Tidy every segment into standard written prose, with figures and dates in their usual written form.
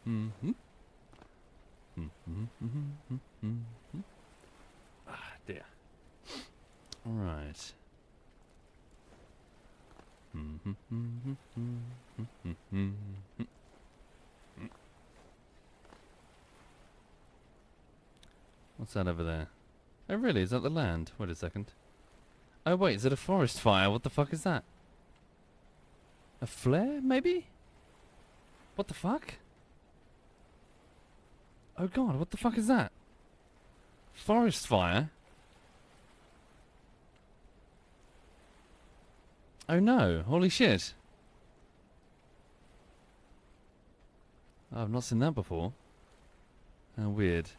Mm-hmm. Mm-hmm. Ah, dear. All right. What's that over there? Oh, really? Is that the land? Wait a second. Oh, wait, is it a forest fire? What the fuck is that? A flare, maybe? What the fuck? Oh god, what the fuck is that? Forest fire? Oh no, holy shit. Oh, I've not seen that before. How weird.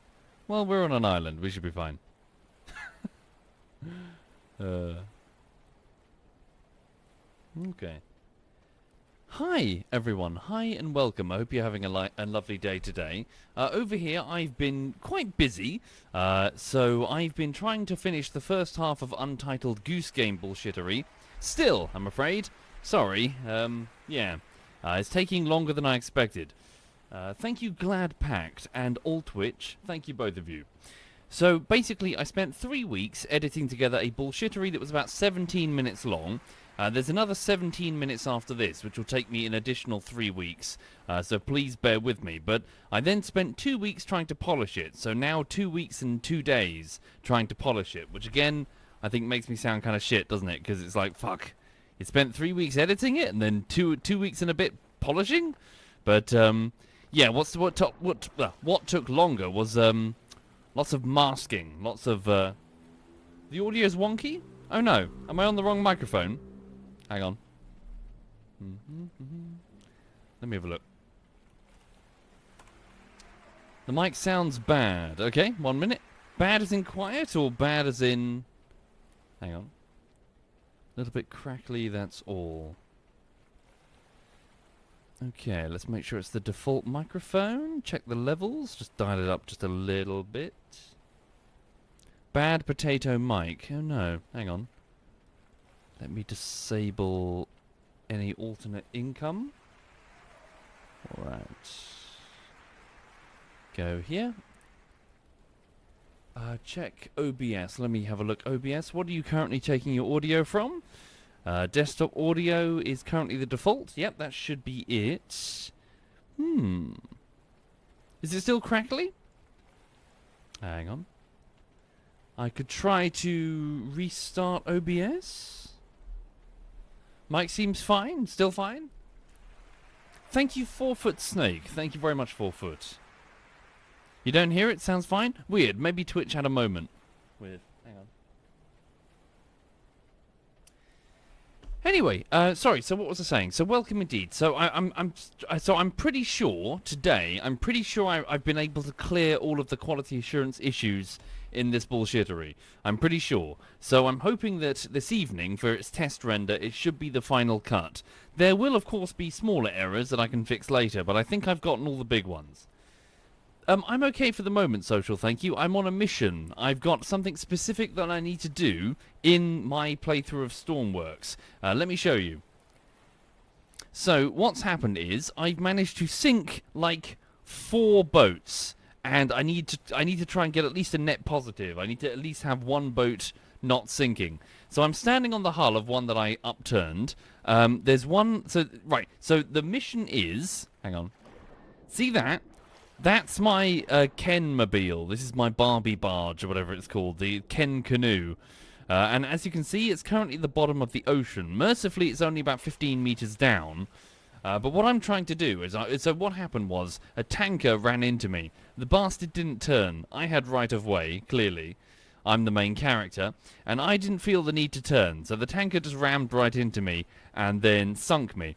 Well, we're on an island, we should be fine. Okay. Hi, everyone. Hi and welcome. I hope you're having a lovely day today. Over here, I've been quite busy. So I've been trying to finish the first half of Untitled Goose Game bullshittery. Still, I'm afraid. Sorry. Yeah. It's taking longer than I expected. Thank you, Glad Pact and Altwitch. Thank you, both of you. So, basically, I spent 3 weeks editing together a bullshittery that was about 17 minutes long. There's another 17 minutes after this, which will take me an additional 3 weeks. So please bear with me. But I then spent 2 weeks trying to polish it. So now 2 weeks and 2 days trying to polish it. Which, again, I think makes me sound kind of shit, doesn't it? Because it's like, fuck. You spent 3 weeks editing it and then two weeks and a bit polishing? But, yeah, what took longer was... lots of masking, lots of, The audio's wonky? Oh no, am I on the wrong microphone? Hang on. Let me have a look. The mic sounds bad. Okay, 1 minute. Bad as in quiet, or bad as in... Hang on. A little bit crackly, that's all. Okay, let's make sure it's the default microphone. Check the levels. Just dial it up just a little bit. Bad potato mic. Oh no, hang on. Let me disable any alternate income. Alright. Go here. Check OBS. Let me have a look. OBS, what are you currently taking your audio from? Desktop audio is currently the default. Yep, that should be it. Is it still crackly? Hang on. I could try to restart OBS. Mic seems fine. Still fine. Thank you, 4-Foot Snake. Thank you very much, 4-Foot. You don't hear it? Sounds fine? Weird. Maybe Twitch had a moment. Weird. Hang on. Anyway, sorry. So what was I saying? So welcome indeed. So I'm pretty sure today. I'm pretty sure I've been able to clear all of the quality assurance issues in this bullshittery. I'm pretty sure. So I'm hoping that this evening, for its test render, it should be the final cut. There will, of course, be smaller errors that I can fix later, but I think I've gotten all the big ones. I'm okay for the moment, Social, thank you. I'm on a mission. I've got something specific that I need to do in my playthrough of Stormworks. Let me show you. So, what's happened is, I've managed to sink, like, 4 boats. And I need to try and get at least a net positive. I need to at least have one boat not sinking. So I'm standing on the hull of one that I upturned. There's one... So, right. So the mission is... Hang on. See that? That's my Ken-mobile. This is my Barbie barge, or whatever it's called. The Ken canoe. And as you can see, it's currently at the bottom of the ocean. Mercifully, it's only about 15 meters down. But what I'm trying to do is... so what happened was, a tanker ran into me. The bastard didn't turn. I had right of way, clearly. I'm the main character. And I didn't feel the need to turn. So the tanker just rammed right into me and then sunk me.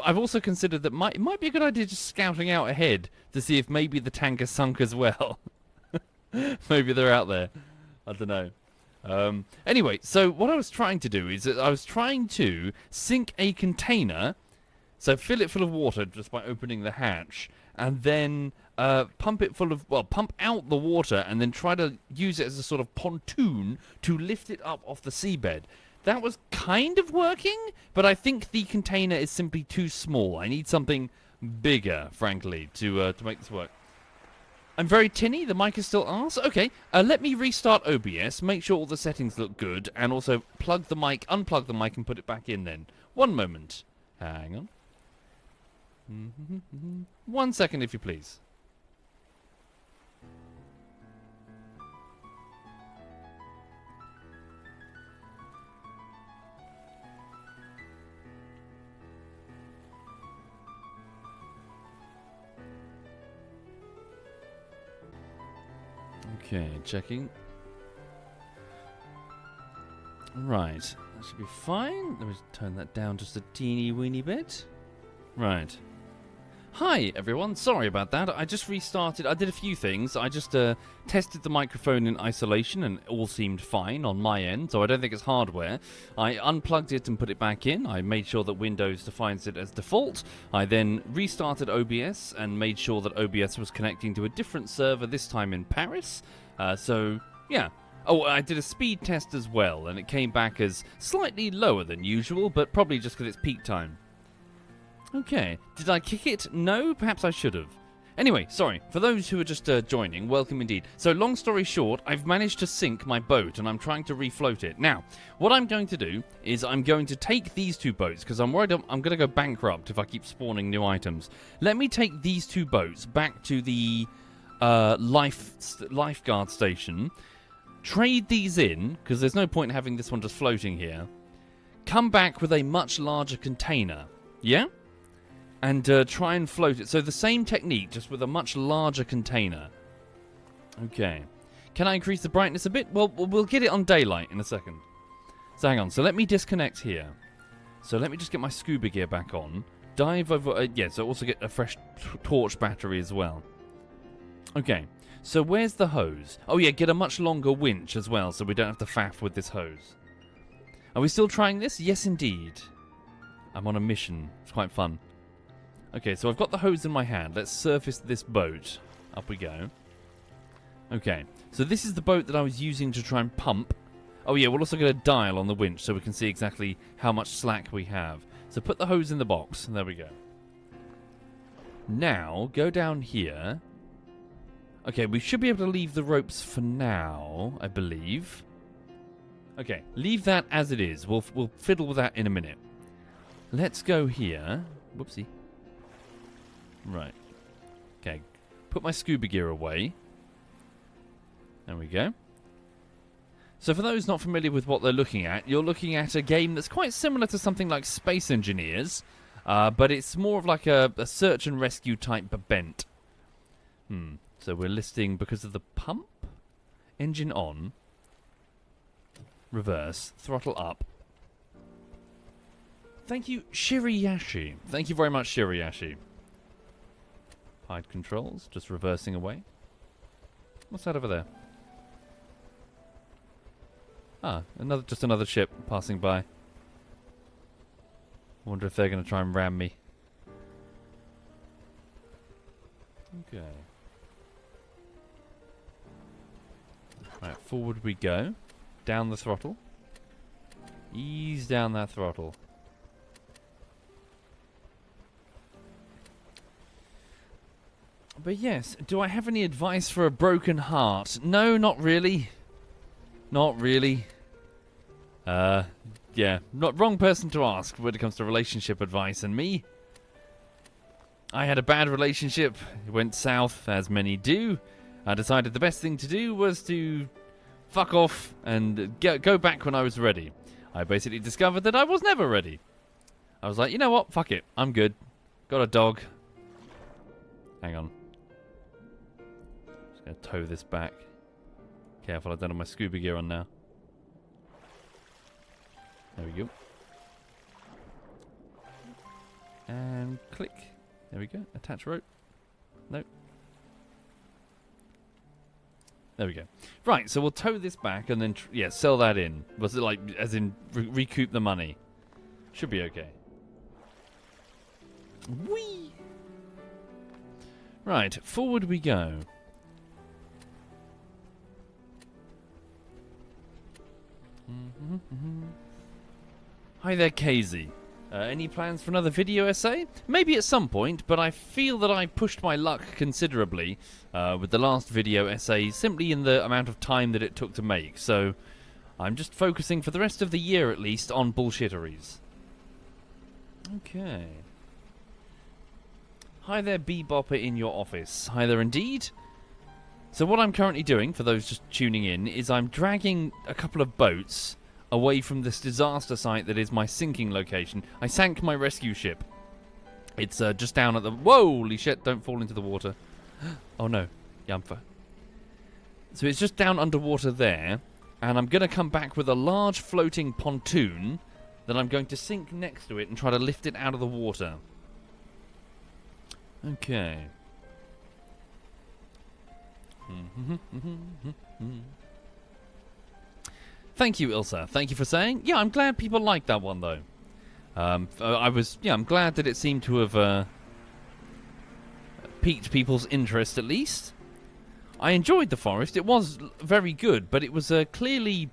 I've also considered that it might be a good idea just scouting out ahead to see if maybe the tanker sunk as well. Maybe they're out there. I don't know. Anyway, so what I was trying to do is that I was trying to sink a container... So fill it full of water just by opening the hatch, and then pump out the water, and then try to use it as a sort of pontoon to lift it up off the seabed. That was kind of working, but I think the container is simply too small. I need something bigger, frankly, to make this work. I'm very tinny. The mic is still arse. Okay, let me restart OBS, make sure all the settings look good, and also plug the mic, unplug the mic, and put it back in then. 1 moment. Hang on. 1 second, if you please. Okay, checking. Right, that should be fine. Let me turn that down just a teeny weeny bit. Right. Hi everyone, sorry about that. I just restarted. I did a few things. I just tested the microphone in isolation and it all seemed fine on my end, so I don't think it's hardware. I unplugged it and put it back in. I made sure that Windows defines it as default. I then restarted OBS and made sure that OBS was connecting to a different server, this time in Paris. So, yeah. Oh, I did a speed test as well, and it came back as slightly lower than usual, but probably just because it's peak time. Okay. Did I kick it? No? Perhaps I should have. Anyway, sorry. For those who are just joining, welcome indeed. So, long story short, I've managed to sink my boat, and I'm trying to refloat it. Now, what I'm going to do is I'm going to take these 2 boats, because I'm worried I'm going to go bankrupt if I keep spawning new items. Let me take these 2 boats back to the lifeguard station. Trade these in, because there's no point in having this one just floating here. Come back with a much larger container. Yeah? And try and float it. So the same technique, just with a much larger container. Okay. Can I increase the brightness a bit? Well, we'll get it on daylight in a second. So hang on. So let me disconnect here. So let me just get my scuba gear back on. Dive over... yeah, so also get a fresh torch battery as well. Okay. So where's the hose? Oh yeah, get a much longer winch as well, so we don't have to faff with this hose. Are we still trying this? Yes, indeed. I'm on a mission. It's quite fun. Okay, so I've got the hose in my hand. Let's surface this boat. Up we go. Okay, so this is the boat that I was using to try and pump. Oh yeah, we'll also get a dial on the winch so we can see exactly how much slack we have. So put the hose in the box. There we go. Now, go down here. Okay, we should be able to leave the ropes for now, I believe. Okay, leave that as it is. We'll fiddle with that in a minute. Let's go here. Whoopsie. Right. Okay, put my scuba gear away. There we go. So for those not familiar with what they're looking at, you're looking at a game that's quite similar to something like Space Engineers, but it's more of like a search and rescue type bent. So we're listing because of the pump. Engine on. Reverse. Throttle up. Thank you, Shiriyashi. Thank you very much, Shiriyashi. Hide controls. Just reversing away. What's that over there? Ah, just another ship passing by. Wonder if they're going to try and ram me. Okay. Right, forward we go. Down the throttle. Ease down that throttle. But yes, do I have any advice for a broken heart? No, not really. Not really. Yeah, wrong person to ask when it comes to relationship advice and me. I had a bad relationship. It went south, as many do. I decided the best thing to do was to fuck off and go back when I was ready. I basically discovered that I was never ready. I was like, you know what? Fuck it. I'm good. Got a dog. Hang on. Just going to tow this back. Careful, I don't have my scuba gear on now. There we go. And click. There we go. Attach rope. Nope. There we go. Right, so we'll tow this back and then, sell that in. Was it like, as in, recoup the money? Should be okay. Whee! Right, forward we go. Hi there, Casey. Any plans for another video essay? Maybe at some point, but I feel that I pushed my luck considerably with the last video essay, simply in the amount of time that it took to make. So I'm just focusing for the rest of the year, at least, on bullshitteries. Okay. Hi there, Bebopper in your office. Hi there indeed. So what I'm currently doing, for those just tuning in, is I'm dragging a couple of boats away from this disaster site that is my sinking location. I sank my rescue ship. It's just down at the... Whoa, holy shit, don't fall into the water. Oh no, Yamfa. So it's just down underwater there, and I'm going to come back with a large floating pontoon that I'm going to sink next to it and try to lift it out of the water. Okay. Thank you, Ilsa. Thank you for saying. Yeah, I'm glad people like that one, though. I'm glad that it seemed to have piqued people's interest, at least. I enjoyed the forest. It was very good, but it was clearly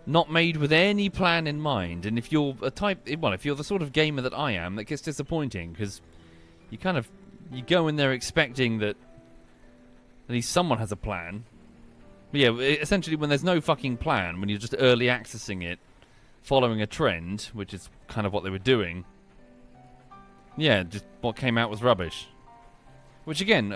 not made with any plan in mind. And if you're if you're the sort of gamer that I am, that gets disappointing, because you go in there expecting that at least someone has a plan. But yeah, essentially when there's no fucking plan, when you're just early accessing it, following a trend, which is kind of what they were doing, yeah, just what came out was rubbish. Which again,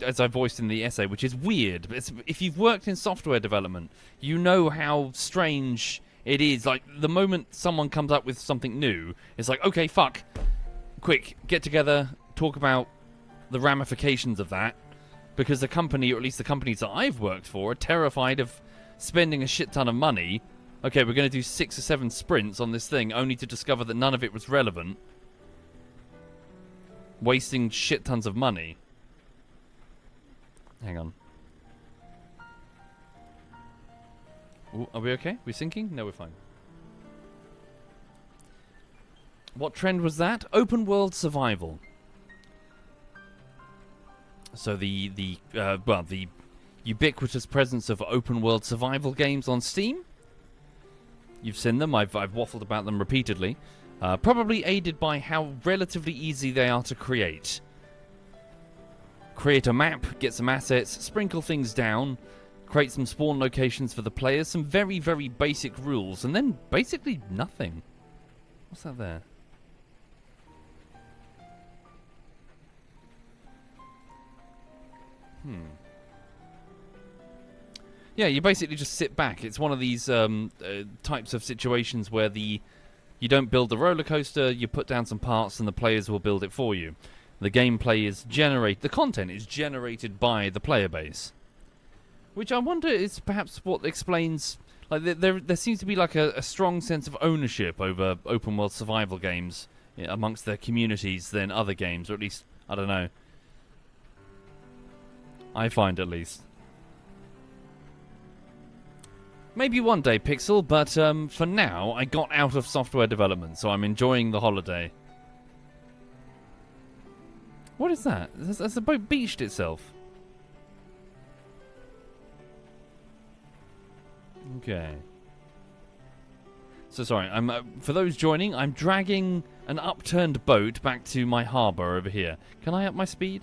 as I voiced in the essay, which is weird, but if you've worked in software development, you know how strange it is. Like, the moment someone comes up with something new, it's like, okay, fuck, quick, get together, talk about the ramifications of that, because the company, or at least the companies that I've worked for, are terrified of spending a shit ton of money. Okay, we're going to do 6 or 7 sprints on this thing, only to discover that none of it was relevant. Wasting shit tons of money. Hang on. Ooh, are we okay? We sinking? No, we're fine. What trend was that? Open world survival. So the ubiquitous presence of open world survival games on Steam. You've seen them. I've waffled about them repeatedly. Probably aided by how relatively easy they are to create. Create a map, get some assets, sprinkle things down, create some spawn locations for the players, some very, very basic rules, and then basically nothing. What's that there? Yeah, you basically just sit back. It's one of these types of situations where you don't build the roller coaster, you put down some parts and the players will build it for you. The gameplay is the content is generated by the player base. Which I wonder is perhaps what explains, like, there seems to be like a strong sense of ownership over open world survival games amongst their communities than other games, or at least, I don't know. I find, at least. Maybe one day, Pixel, but for now, I got out of software development, so I'm enjoying the holiday. What is that? Has the boat beached itself? Okay. So sorry, for those joining, I'm dragging an upturned boat back to my harbour over here. Can I up my speed?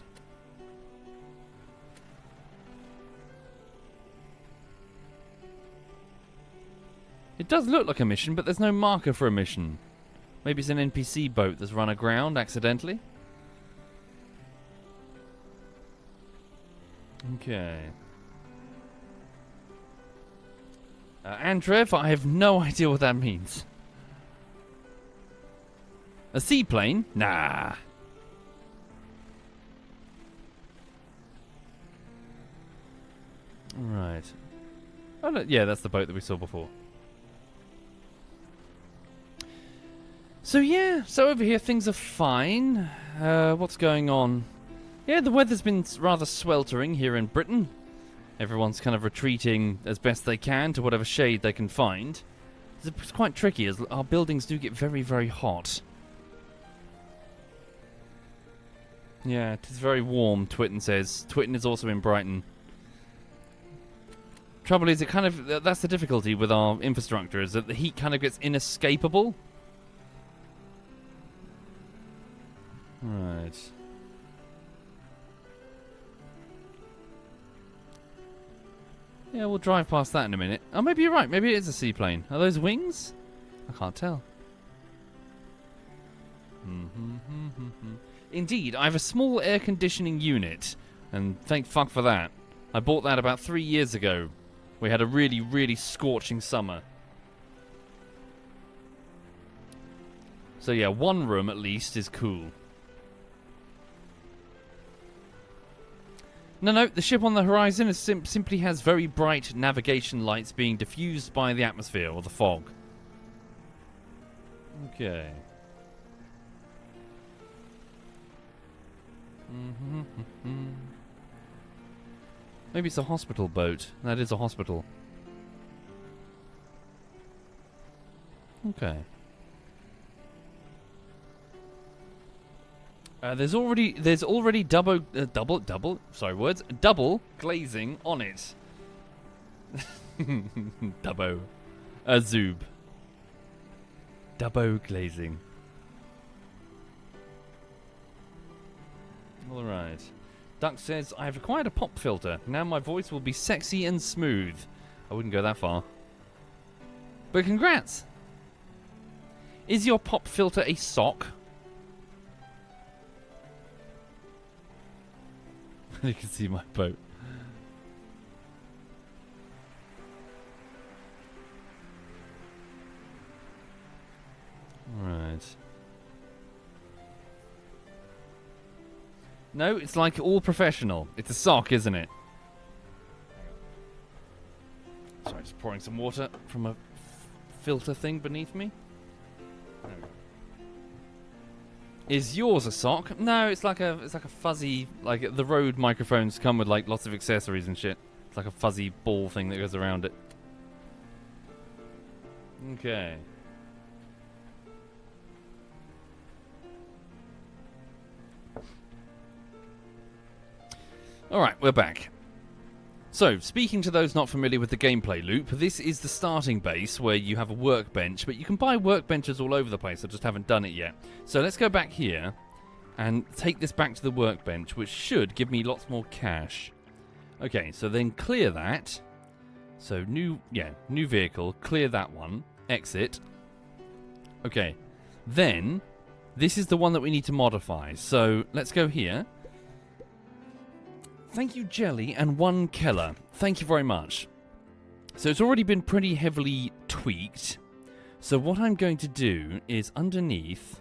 It does look like a mission, but there's no marker for a mission. Maybe it's an NPC boat that's run aground accidentally. Okay. Andrev, I have no idea what that means. A seaplane? Nah. Right. Oh, no, yeah, that's the boat that we saw before. So yeah, so over here things are fine. What's going on? Yeah, the weather's been rather sweltering here in Britain. Everyone's kind of retreating as best they can to whatever shade they can find. It's quite tricky as our buildings do get very, very hot. Yeah, it is very warm, Twitten says. Twitten is also in Brighton. Trouble is, that's the difficulty with our infrastructure, is that the heat kind of gets inescapable. Right. Yeah, we'll drive past that in a minute. Oh, maybe you're right. Maybe it is a seaplane. Are those wings? I can't tell. Indeed, I have a small air conditioning unit, and thank fuck for that. I bought that about 3 years ago. We had a really, really scorching summer. So yeah, one room at least is cool. No, the ship on the horizon is simply has very bright navigation lights being diffused by the atmosphere or the fog. Okay. Maybe it's a hospital boat. That is a hospital. Okay. There's already double glazing on it. Dubbo. Zoob. Dubbo glazing. Alright. Duck says, I have acquired a pop filter. Now my voice will be sexy and smooth. I wouldn't go that far. But congrats! Is your pop filter a sock? You can see my boat. Right. No, it's like all professional. It's a sock, isn't it? Sorry, just pouring some water from a filter thing beneath me. Is yours a sock? No, it's like a fuzzy, like the Rode microphones come with like lots of accessories and shit. It's like a fuzzy ball thing that goes around it. Okay. Alright, we're back. So, speaking to those not familiar with the gameplay loop, this is the starting base where you have a workbench, but you can buy workbenches all over the place, I just haven't done it yet. So let's go back here and take this back to the workbench, which should give me lots more cash. Okay, so then clear that. So new vehicle, clear that one, exit. Okay, then this is the one that we need to modify. So let's go here. Thank you, Jelly, and 1 Keller. Thank you very much. So it's already been pretty heavily tweaked. So what I'm going to do is underneath,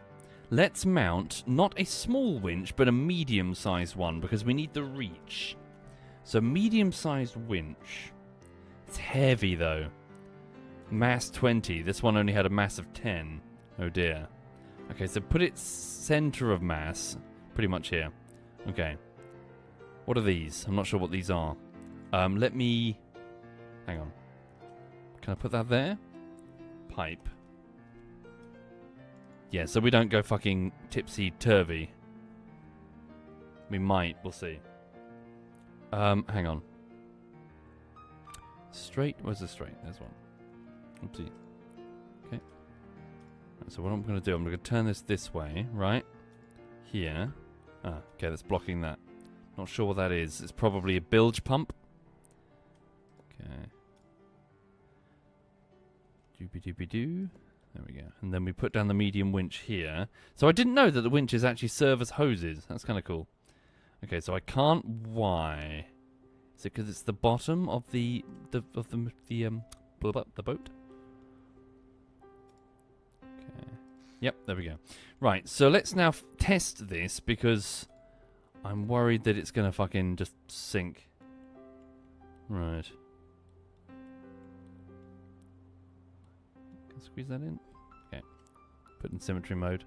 let's mount not a small winch, but a medium-sized one, because we need the reach. So medium-sized winch. It's heavy, though. Mass 20. This one only had a mass of 10. Oh, dear. Okay, so put it center of mass. Pretty much here. Okay. What are these? I'm not sure what these are. Let me... Hang on. Can I put that there? Pipe. Yeah, so we don't go fucking tipsy-turvy. We might. We'll see. Hang on. Straight? Where's the straight? There's one. Oopsie. Okay. Right, so what I'm going to do, I'm going to turn this way, right? Here. Ah, okay, that's blocking that. Not sure what that is. It's probably a bilge pump. Okay. Doobie-doobie-doo. There we go. And then we put down the medium winch here. So I didn't know that the winches actually serve as hoses. That's kind of cool. Okay, so I can't. Why? Is it because it's the bottom of the boat? Okay. Yep, there we go. Right, so let's now test this because I'm worried that it's going to fucking just sink. Right. Can I squeeze that in? Okay. Put in symmetry mode.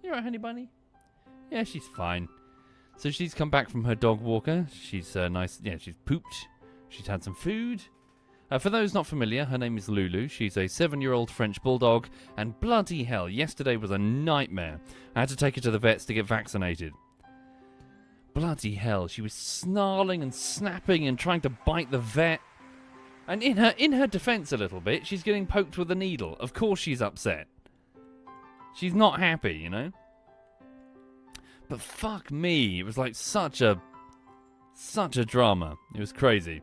You alright, honey bunny? Yeah, she's fine. So she's come back from her dog walker. She's nice. Yeah, she's pooped. She's had some food. For those not familiar, her name is Lulu. She's a 7-year-old French bulldog. And bloody hell, yesterday was a nightmare. I had to take her to the vets to get vaccinated. Bloody hell, she was snarling and snapping and trying to bite the vet. And in her defense a little bit, she's getting poked with a needle. Of course she's upset. She's not happy, you know? But fuck me, it was like such a drama. It was crazy.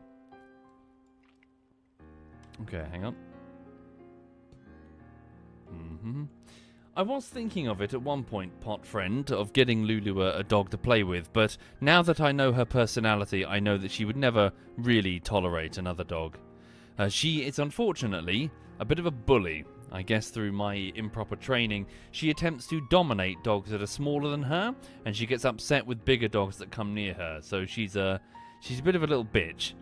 Okay, hang on. I was thinking of it at one point, pot friend, of getting Lulu a dog to play with, but now that I know her personality, I know that she would never really tolerate another dog. She is unfortunately a bit of a bully. I guess through my improper training, she attempts to dominate dogs that are smaller than her, and she gets upset with bigger dogs that come near her, so she's a bit of a little bitch.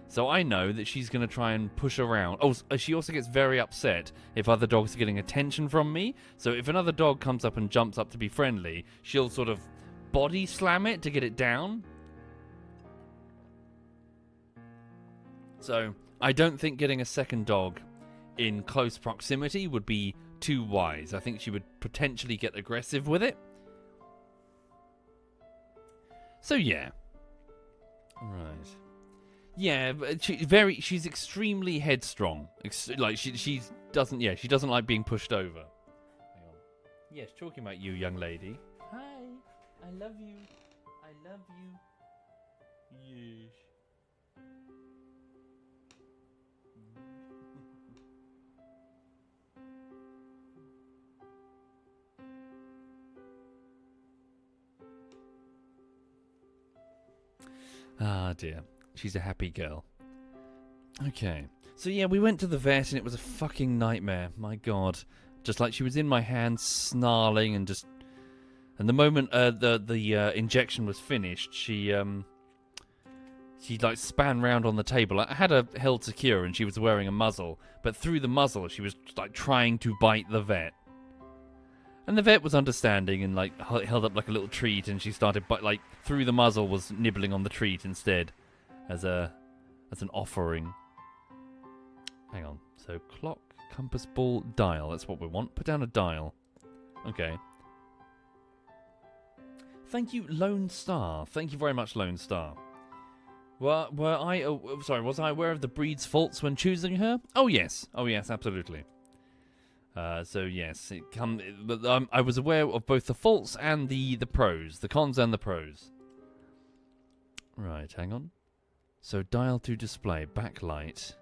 So I know that she's going to try and push around. Oh, she also gets very upset if other dogs are getting attention from me. So if another dog comes up and jumps up to be friendly, she'll sort of body slam it to get it down. So I don't think getting a second dog in close proximity would be too wise. I think she would potentially get aggressive with it. So yeah. Right. Yeah, but she's extremely headstrong. Like she doesn't like being pushed over. Hang on. Yes, talking about you, young lady. Hi, I love you. I love you. Yes. Ah dear. She's a happy girl. Okay. So yeah, we went to the vet and it was a fucking nightmare. My god. Just like she was in my hand snarling and just... And the moment the injection was finished, she like span round on the table. I had her held secure and she was wearing a muzzle. But through the muzzle, she was like trying to bite the vet. And the vet was understanding and like held up like a little treat and she started like through the muzzle was nibbling on the treat instead. As an offering. Hang on. So clock, compass, ball, dial. That's what we want. Put down a dial. Okay. Thank you, Lone Star. Thank you very much, Lone Star. Was I aware of the breed's faults when choosing her? Oh yes, absolutely. So yes, I was aware of both the faults and the pros, the cons and the pros. Right, hang on. So dial to display, backlight.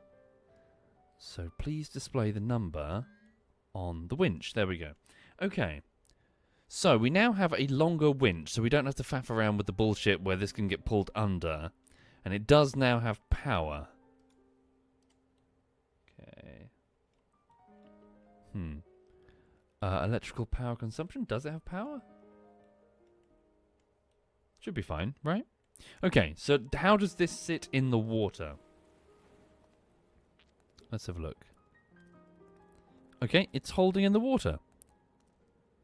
So please display the number on the winch. There we go. Okay. So we now have a longer winch, so we don't have to faff around with the bullshit where this can get pulled under. And it does now have power. Okay. Electrical power consumption. Does it have power? Should be fine, right? Okay, so how does this sit in the water? Let's have a look. Okay, it's holding in the water.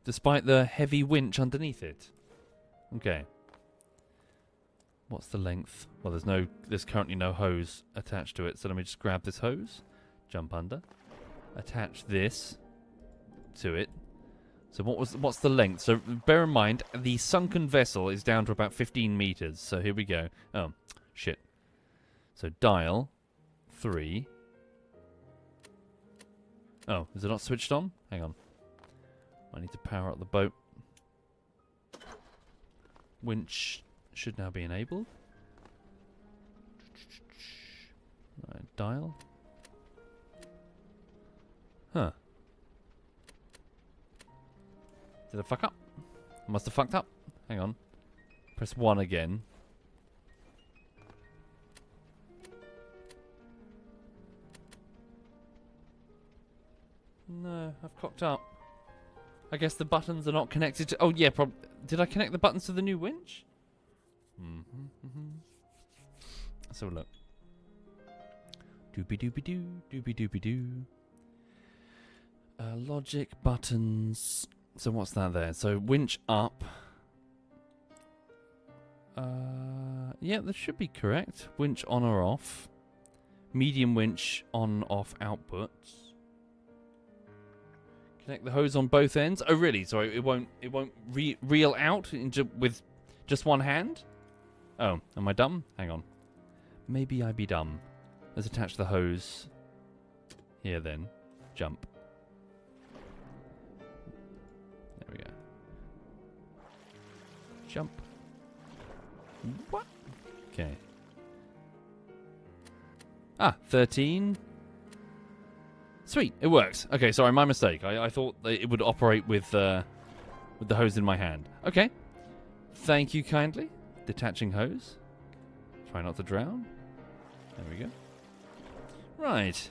Despite the heavy winch underneath it. Okay. What's the length? Well, there's currently no hose attached to it, so let me just grab this hose. Jump under. Attach this to it. So what's the length? So bear in mind, the sunken vessel is down to about 15 meters. So here we go. Oh, shit. So dial 3. Oh, is it not switched on? Hang on. I need to power up the boat. Winch should now be enabled. Right, dial. Huh. Did I fuck up? I must have fucked up. Hang on. Press 1 again. No, I've cocked up. I guess the buttons are not connected to... Oh, yeah, did I connect the buttons to the new winch? Let's have a look. Doobie-doobie-doo, doobie-doobie-doo. Logic, buttons... So what's that there? So winch up. Yeah, that should be correct. Winch on or off. Medium winch on, off, outputs. Connect the hose on both ends. Oh, really? Sorry, it won't reel out with just one hand? Oh, am I dumb? Hang on. Maybe I be dumb. Let's attach the hose. Here then. Jump. There we go. Jump. What? Okay. Ah, 13. Sweet, it works. Okay, sorry, my mistake. I thought that it would operate with the hose in my hand. Okay. Thank you kindly. Detaching hose. Try not to drown. There we go. Right.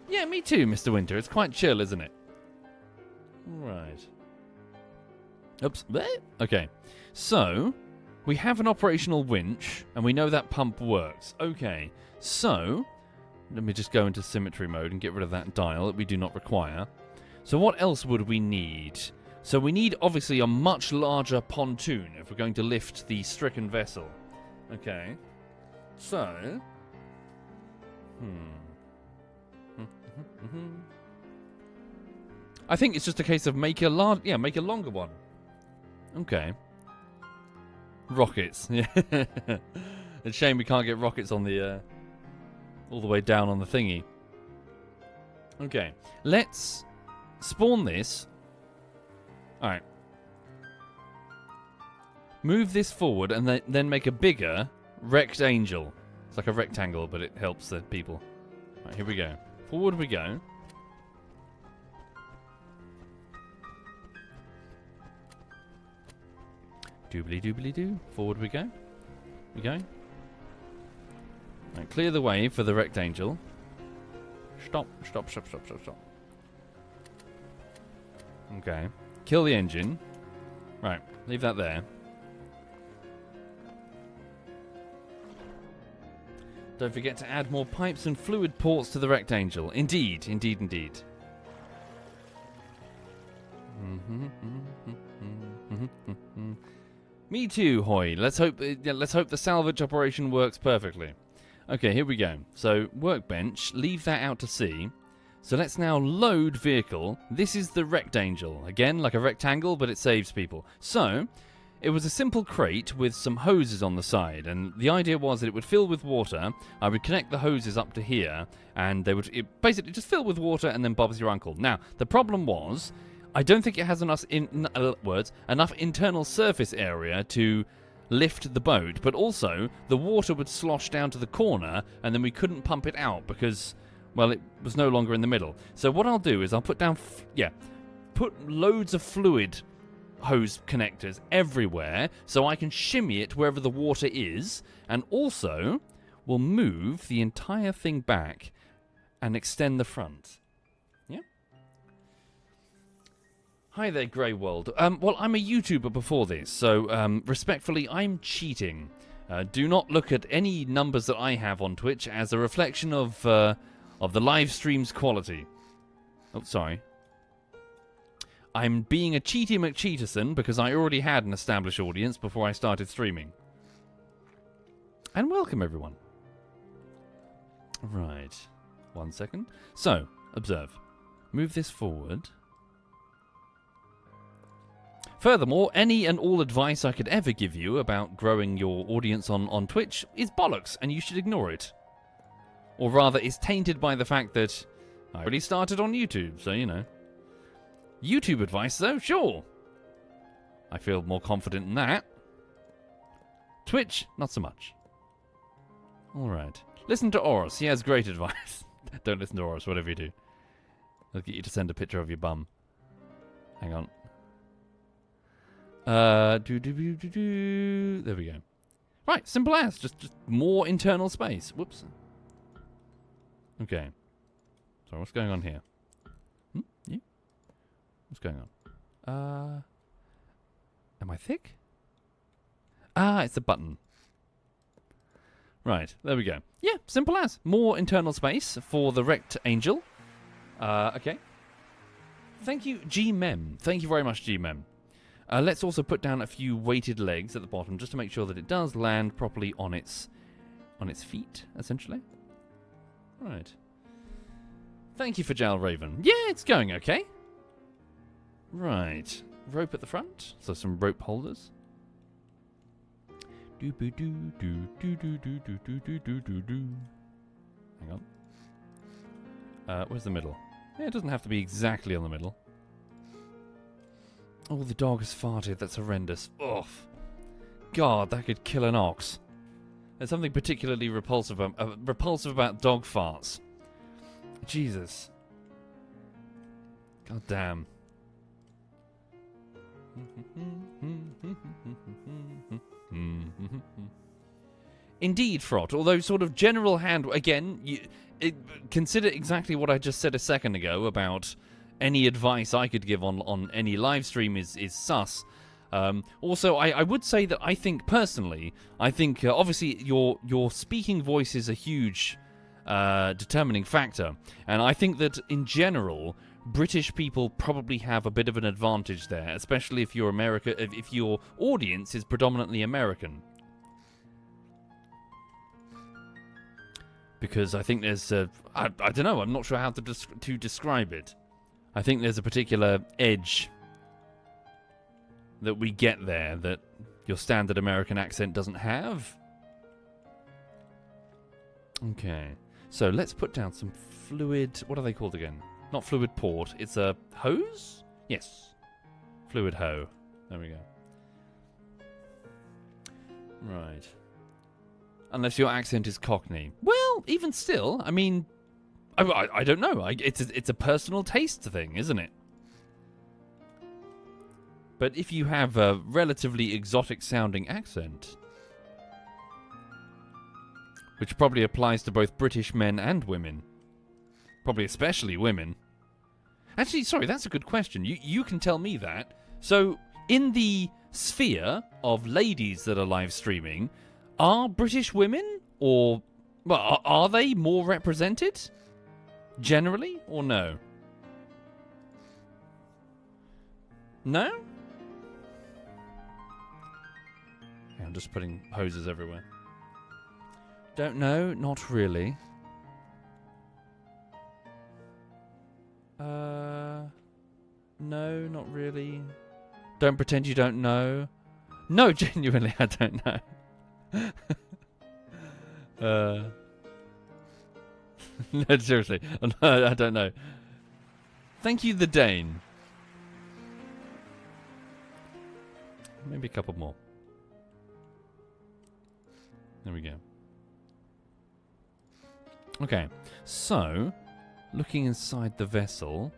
Yeah, me too, Mr. Winter. It's quite chill, isn't it? Right. Oops. Okay. So, we have an operational winch, and we know that pump works. Okay. So, let me just go into symmetry mode and get rid of that dial that we do not require. So what else would we need? So we need, obviously, a much larger pontoon if we're going to lift the stricken vessel. Okay. So... I think it's just a case of make a longer one. Okay. Rockets. Yeah. It's a shame we can't get rockets on the all the way down on the thingy. Okay. Let's spawn this. Alright. Move this forward and then make a bigger rectangle. It's like a rectangle, but it helps the people. Right, here we go. Forward we go. Doobly doobly doo. Forward we go. We going? Right, clear the way for the rectangle. Stop, stop, stop, stop, stop, stop. Okay. Kill the engine. Right, leave that there. Don't forget to add more pipes and fluid ports to the rectangle. Indeed, indeed, indeed. Me too, Hoy. Let's hope the salvage operation works perfectly. Okay, here we go. So, workbench, leave that out to sea. So let's now load vehicle. This is the rectangle. Again, like a rectangle, but it saves people. So, it was a simple crate with some hoses on the side, and the idea was that it would fill with water. I would connect the hoses up to here, and they would basically just fill with water, and then Bob's your uncle. Now, the problem was, I don't think it has enough internal surface area to lift the boat, but also the water would slosh down to the corner, and then we couldn't pump it out because, well, it was no longer in the middle. So what I'll do is I'll put down, put loads of fluid hose connectors everywhere so I can shimmy it wherever the water is, and also we'll move the entire thing back and extend the front. Yeah? Hi there, Grey World. Well, I'm a YouTuber before this, so respectfully, I'm cheating. Do not look at any numbers that I have on Twitch as a reflection of the live stream's quality. Oh, sorry. I'm being a cheaty McCheaterson because I already had an established audience before I started streaming. And welcome, everyone. Right. 1 second. So, observe. Move this forward. Furthermore, any and all advice I could ever give you about growing your audience on Twitch is bollocks, and you should ignore it. Or rather, it's tainted by the fact that I already started on YouTube, so you know. YouTube advice, though, sure. I feel more confident in that. Twitch, not so much. Alright. Listen to Oros, he has great advice. Don't listen to Oros, whatever you do. He'll get you to send a picture of your bum. Hang on. There we go. Right, simple as. Just more internal space. Whoops. Okay. So what's going on here? You? What's going on? Am I thick? Ah, it's a button. Right, there we go. Yeah, simple as. More internal space for the rectangle. Okay. Thank you, G-Mem. Thank you very much, G-Mem. Let's also put down a few weighted legs at the bottom just to make sure that it does land properly on its feet, essentially. Right. Thank you for Jal Raven. Yeah, it's going okay. Right. Rope at the front, so some rope holders. Hang on. Where's the middle? Yeah, it doesn't have to be exactly on the middle. Oh, the dog has farted. That's horrendous. Ugh. God, that could kill an ox. There's something particularly repulsive about dog farts. Jesus. God damn. Indeed, Frot. Although sort of general hand... Again, consider exactly what I just said a second ago about any advice I could give on any live stream is sus. Also, I would say that I think, personally, obviously your speaking voice is a huge determining factor. And I think that, in general, British people probably have a bit of an advantage there, especially if if your audience is predominantly American. Because I think there's I don't know, I'm not sure how to describe it. I think there's a particular edge that we get there that your standard American accent doesn't have. Okay, so let's put down some fluid... What are they called again? Not fluid port, it's a hose? Yes. Fluid hoe. There we go. Right. Unless your accent is Cockney. Well, even still, I mean... I don't know. It's a personal taste thing, isn't it? But if you have a relatively exotic-sounding accent, which probably applies to both British men and women, probably especially women. Actually, sorry, that's a good question. You can tell me that. So, in the sphere of ladies that are live streaming, are British women, or... Well, are they more represented? Generally, or no? No? Yeah, I'm just putting hoses everywhere. Don't know, not really. No, not really. Don't pretend you don't know. No, genuinely, I don't know. No, seriously. No, I don't know. Thank you, the Dane. Maybe a couple more. There we go. Okay, so, looking inside the vessel.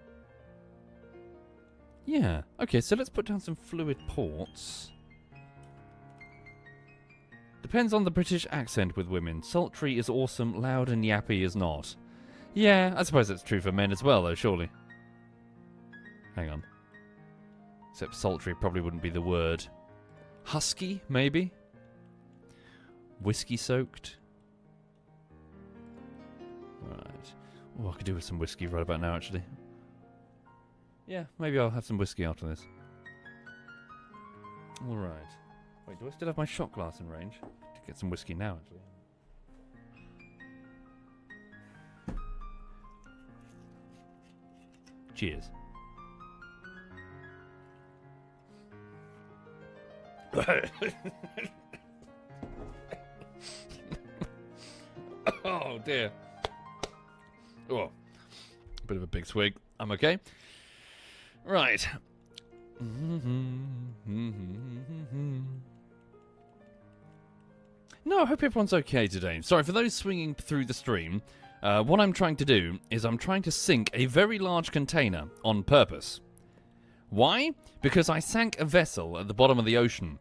Yeah, okay, so let's put down some fluid ports. Depends on the British accent with women. Sultry is awesome, loud and yappy is not. Yeah, I suppose that's true for men as well, though, surely. Hang on. Except sultry probably wouldn't be the word. Husky, maybe? Whiskey soaked? Right. Oh, I could do with some whiskey right about now, actually. Yeah, maybe I'll have some whiskey after this. Alright. Wait, do I still have my shot glass in range? To get some whiskey now, actually. Cheers. Oh, dear. Oh, a bit of a big swig. I'm okay. Right. No, I hope everyone's okay today. Sorry, for those swinging through the stream, what I'm trying to do is I'm trying to sink a very large container on purpose. Why? Because I sank a vessel at the bottom of the ocean.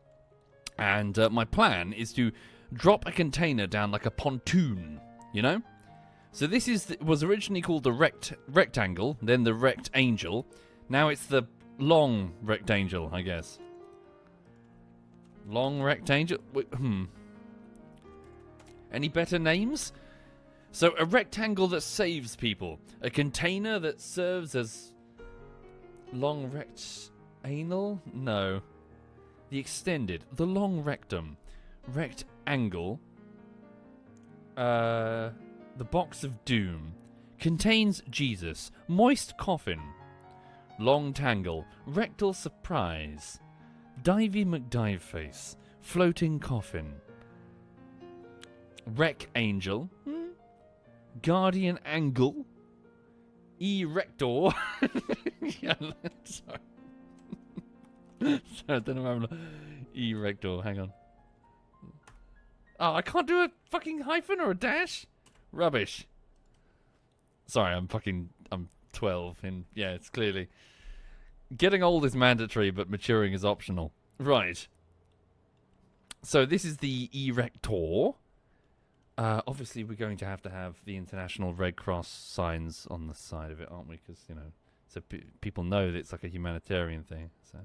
And my plan is to drop a container down like a pontoon, you know? So this was originally called the rectangle, then the rectangel. Now it's the long rectangle, I guess. Long rectangle? Any better names? So a rectangle that saves people. A container that serves as long rectangle? No. The extended. The long rectum. Rectangle. The box of doom. Contains Jesus. Moist coffin. Long tangle. Rectal surprise. Divey McDive face. Floating coffin. Wreck angel. Guardian angle. Erector. Yeah, sorry. I don't know how I'm... Erector, hang on. Oh, I can't do a fucking hyphen or a dash? Rubbish. Sorry, I'm 12, and yeah, it's clearly... Getting old is mandatory, but maturing is optional. Right. So this is the Erector. Obviously, we're going to have the International Red Cross signs on the side of it, aren't we? Because, you know, so people know that it's like a humanitarian thing. So,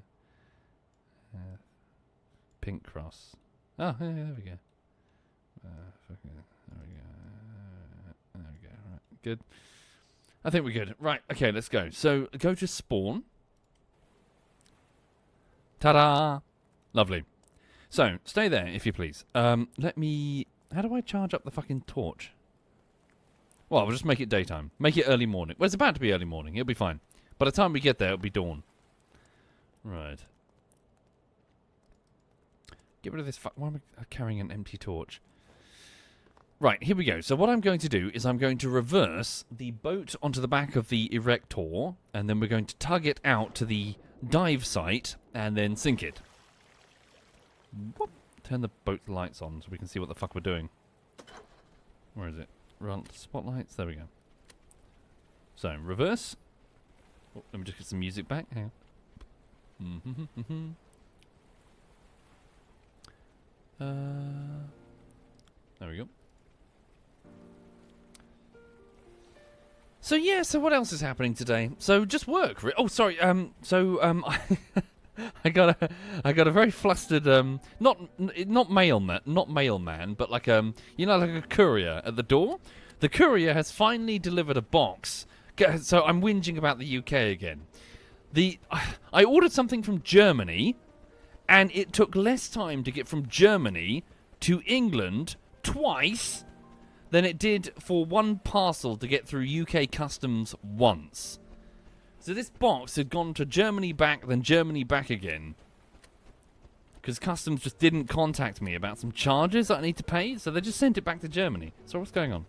Pink Cross. Oh, yeah, there we go. There we go. There we go. Right, good. I think we're good. Right, okay, let's go. So, go to spawn. Ta-da! Lovely. So, stay there, if you please. Let me... How do I charge up the fucking torch? Well, we'll just make it daytime. Make it early morning. Well, it's about to be early morning. It'll be fine. By the time we get there, it'll be dawn. Right. Get rid of this... Why am I carrying an empty torch? Right, here we go. So what I'm going to do is I'm going to reverse the boat onto the back of the Erector, and then we're going to tug it out to the dive site, and then sink it. Whoop. Turn the boat lights on so we can see what the fuck we're doing. Where is it? Run spotlights. There we go. So, reverse. Oh, let me just get some music back. Hang on. There we go. So yeah, so what else is happening today? So just work. Oh, sorry. I got a very flustered not mailman, but like you know, like a courier at the door. The courier has finally delivered a box. So I'm whinging about the UK again. I ordered something from Germany, and it took less time to get from Germany to England twice than it did for one parcel to get through UK customs once. So this box had gone to Germany back, then Germany back again. Because customs just didn't contact me about some charges that I need to pay, so they just sent it back to Germany. So what's going on?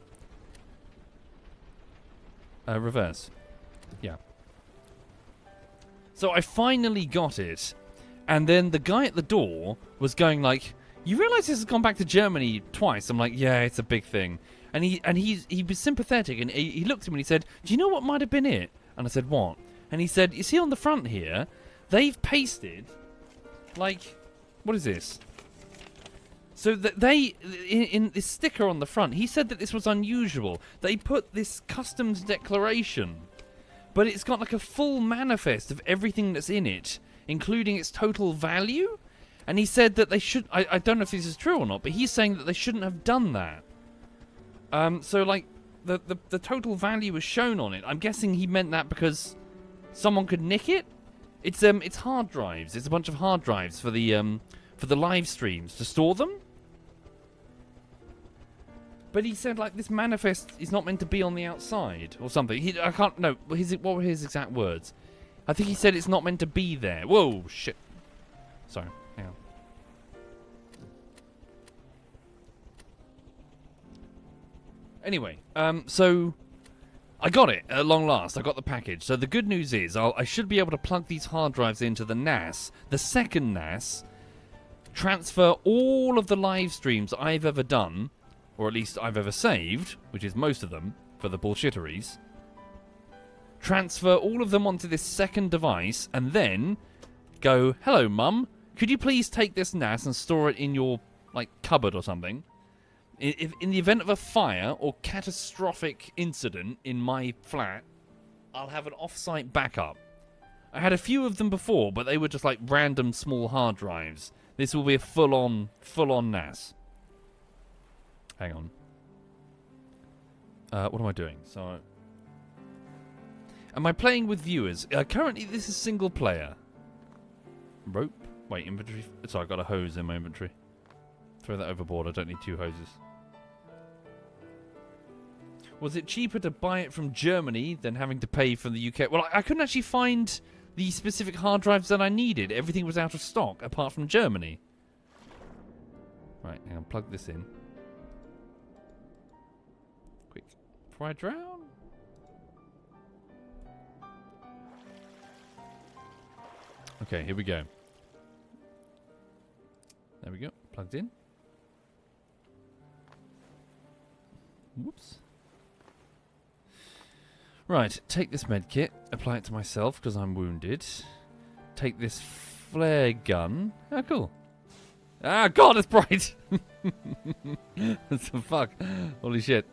Reverse. Yeah. So I finally got it, and then the guy at the door was going like, "You realise this has gone back to Germany twice?" I'm like, "Yeah, it's a big thing." And he was sympathetic, and he looked at me and he said, "Do you know what might have been it?" And I said, "What?" And he said, "You see on the front here, they've pasted, like, what is this? So that in this sticker on the front, he said that this was unusual. They put this customs declaration, but it's got like a full manifest of everything that's in it, including its total value. And he said that they should, I don't know if this is true or not, but he's saying that they shouldn't have done that. So like, the total value was shown on it. I'm guessing he meant that because someone could nick it. It's hard drives. It's a bunch of hard drives for the live streams to store them. But he said like this manifest is not meant to be on the outside or something. I can't know. What were his exact words? I think he said it's not meant to be there. Whoa, shit. Sorry, hang on. Anyway, so I got it at long last. I got the package. So the good news is I should be able to plug these hard drives into the NAS, the second NAS, transfer all of the live streams I've ever done, or at least I've ever saved, which is most of them for the bullshitteries, transfer all of them onto this second device, and then go, "Hello, Mum, could you please take this NAS and store it in your, like, cupboard or something? If in the event of a fire or catastrophic incident in my flat, I'll have an off-site backup." I had a few of them before, but they were just like random small hard drives. This will be a full-on NAS. Hang on. What am I doing? So, am I playing with viewers? Currently, this is single player. Rope? Wait, inventory. Sorry, I've got a hose in my inventory. Throw that overboard. I don't need two hoses. Was it cheaper to buy it from Germany than having to pay from the UK? Well, I couldn't actually find the specific hard drives that I needed. Everything was out of stock, apart from Germany. Right, hang on, plug this in. Quick. Before I drown? Okay, here we go. There we go. Plugged in. Whoops. Right, take this med kit, apply it to myself because I'm wounded. Take this flare gun. Oh, cool. Ah, God, it's bright! What the fuck? Holy shit.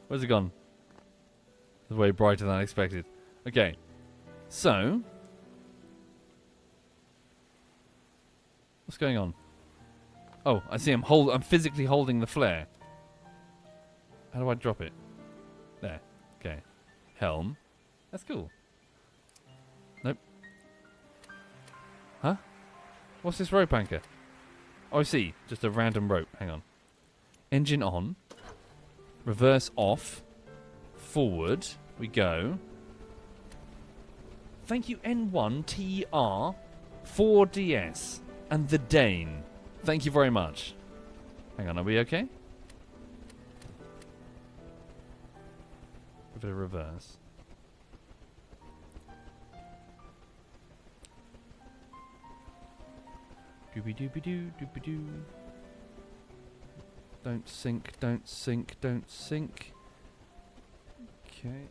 Where's it gone? It's way brighter than I expected. Okay. So. What's going on? Oh, I see. I'm physically holding the flare. How do I drop it? There. Okay. Helm. That's cool. Nope. Huh? What's this rope anchor? Oh, I see. Just a random rope. Hang on. Engine on. Reverse off. Forward. We go. Thank you, N1TR 4DS and the Dane. Thank you very much. Hang on, are we okay? Give it a reverse. Doobie-doobie-doo, doobie-doo. Don't sink, don't sink, don't sink. Okay.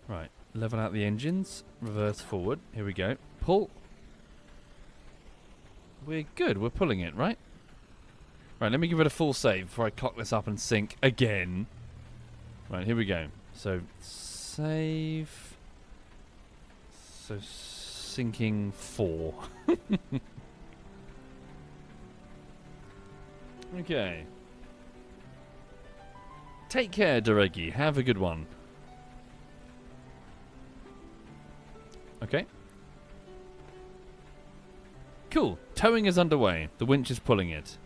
Right, level out the engines. Reverse forward. Here we go. Pull. We're good. We're pulling it, right? Right, let me give it a full save before I cock this up and sink again. Right, here we go. So, save. So, sinking 4. Okay. Take care, Deregi. Have a good one. Okay. Cool. Towing is underway. The winch is pulling it.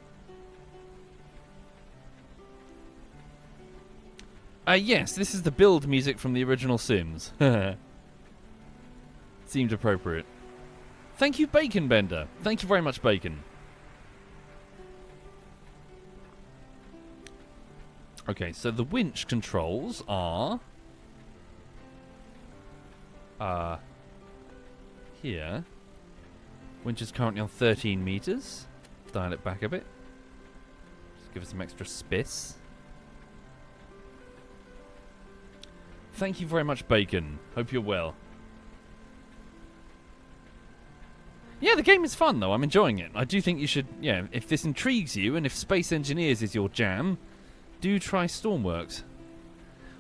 Yes, this is the build music from the original Sims. Seemed appropriate. Thank you, Bacon Bender. Thank you very much, Bacon. Okay, so the winch controls are... here. Winch is currently on 13 meters. Dial it back a bit. Just give it some extra spice. Thank you very much, Bacon. Hope you're well. Yeah, the game is fun, though. I'm enjoying it. I do think you should, yeah, if this intrigues you, and if Space Engineers is your jam, do try Stormworks.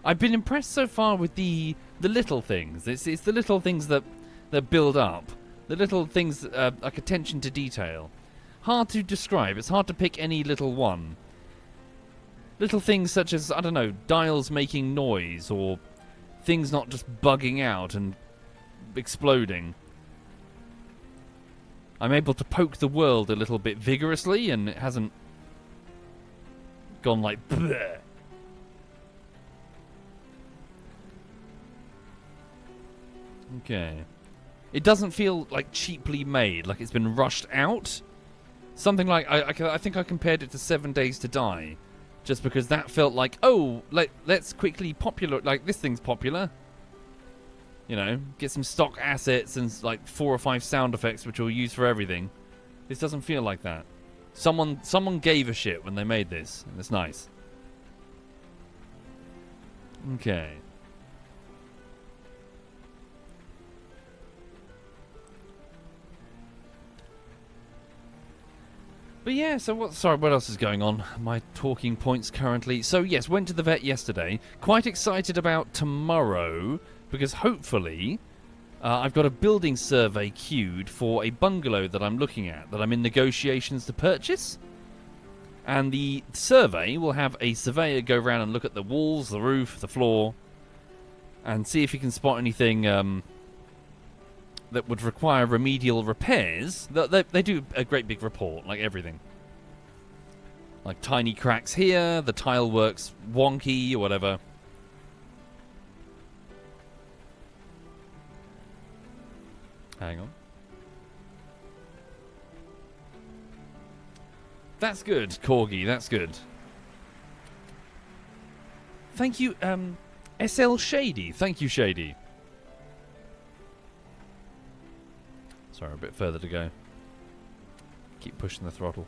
I've been impressed so far with the little things. It's the little things that build up. The little things, like attention to detail. Hard to describe. It's hard to pick any little one. Little things such as, I don't know, dials making noise, or things not just bugging out and exploding. I'm able to poke the world a little bit vigorously, and it hasn't gone like bleh. Okay. It doesn't feel like cheaply made, like it's been rushed out. Something like, I think I compared it to 7 Days to Die. Just because that felt like, oh, let's quickly popular, like this thing's popular. You know, get some stock assets and like 4 or 5 sound effects which we'll use for everything. This doesn't feel like that. Someone gave a shit when they made this, and it's nice. Okay. But yeah, so what else is going on? My talking points currently. So yes, went to the vet yesterday. Quite excited about tomorrow, because hopefully I've got a building survey queued for a bungalow that I'm looking at, that I'm in negotiations to purchase. And the survey will have a surveyor go around and look at the walls, the roof, the floor, and see if he can spot anything that would require remedial repairs. They do a great big report, like everything. Like tiny cracks here, the tile works wonky, or whatever. Hang on. That's good, Corgi, that's good. Thank you, SL Shady. Thank you, Shady. Sorry, a bit further to go. Keep pushing the throttle.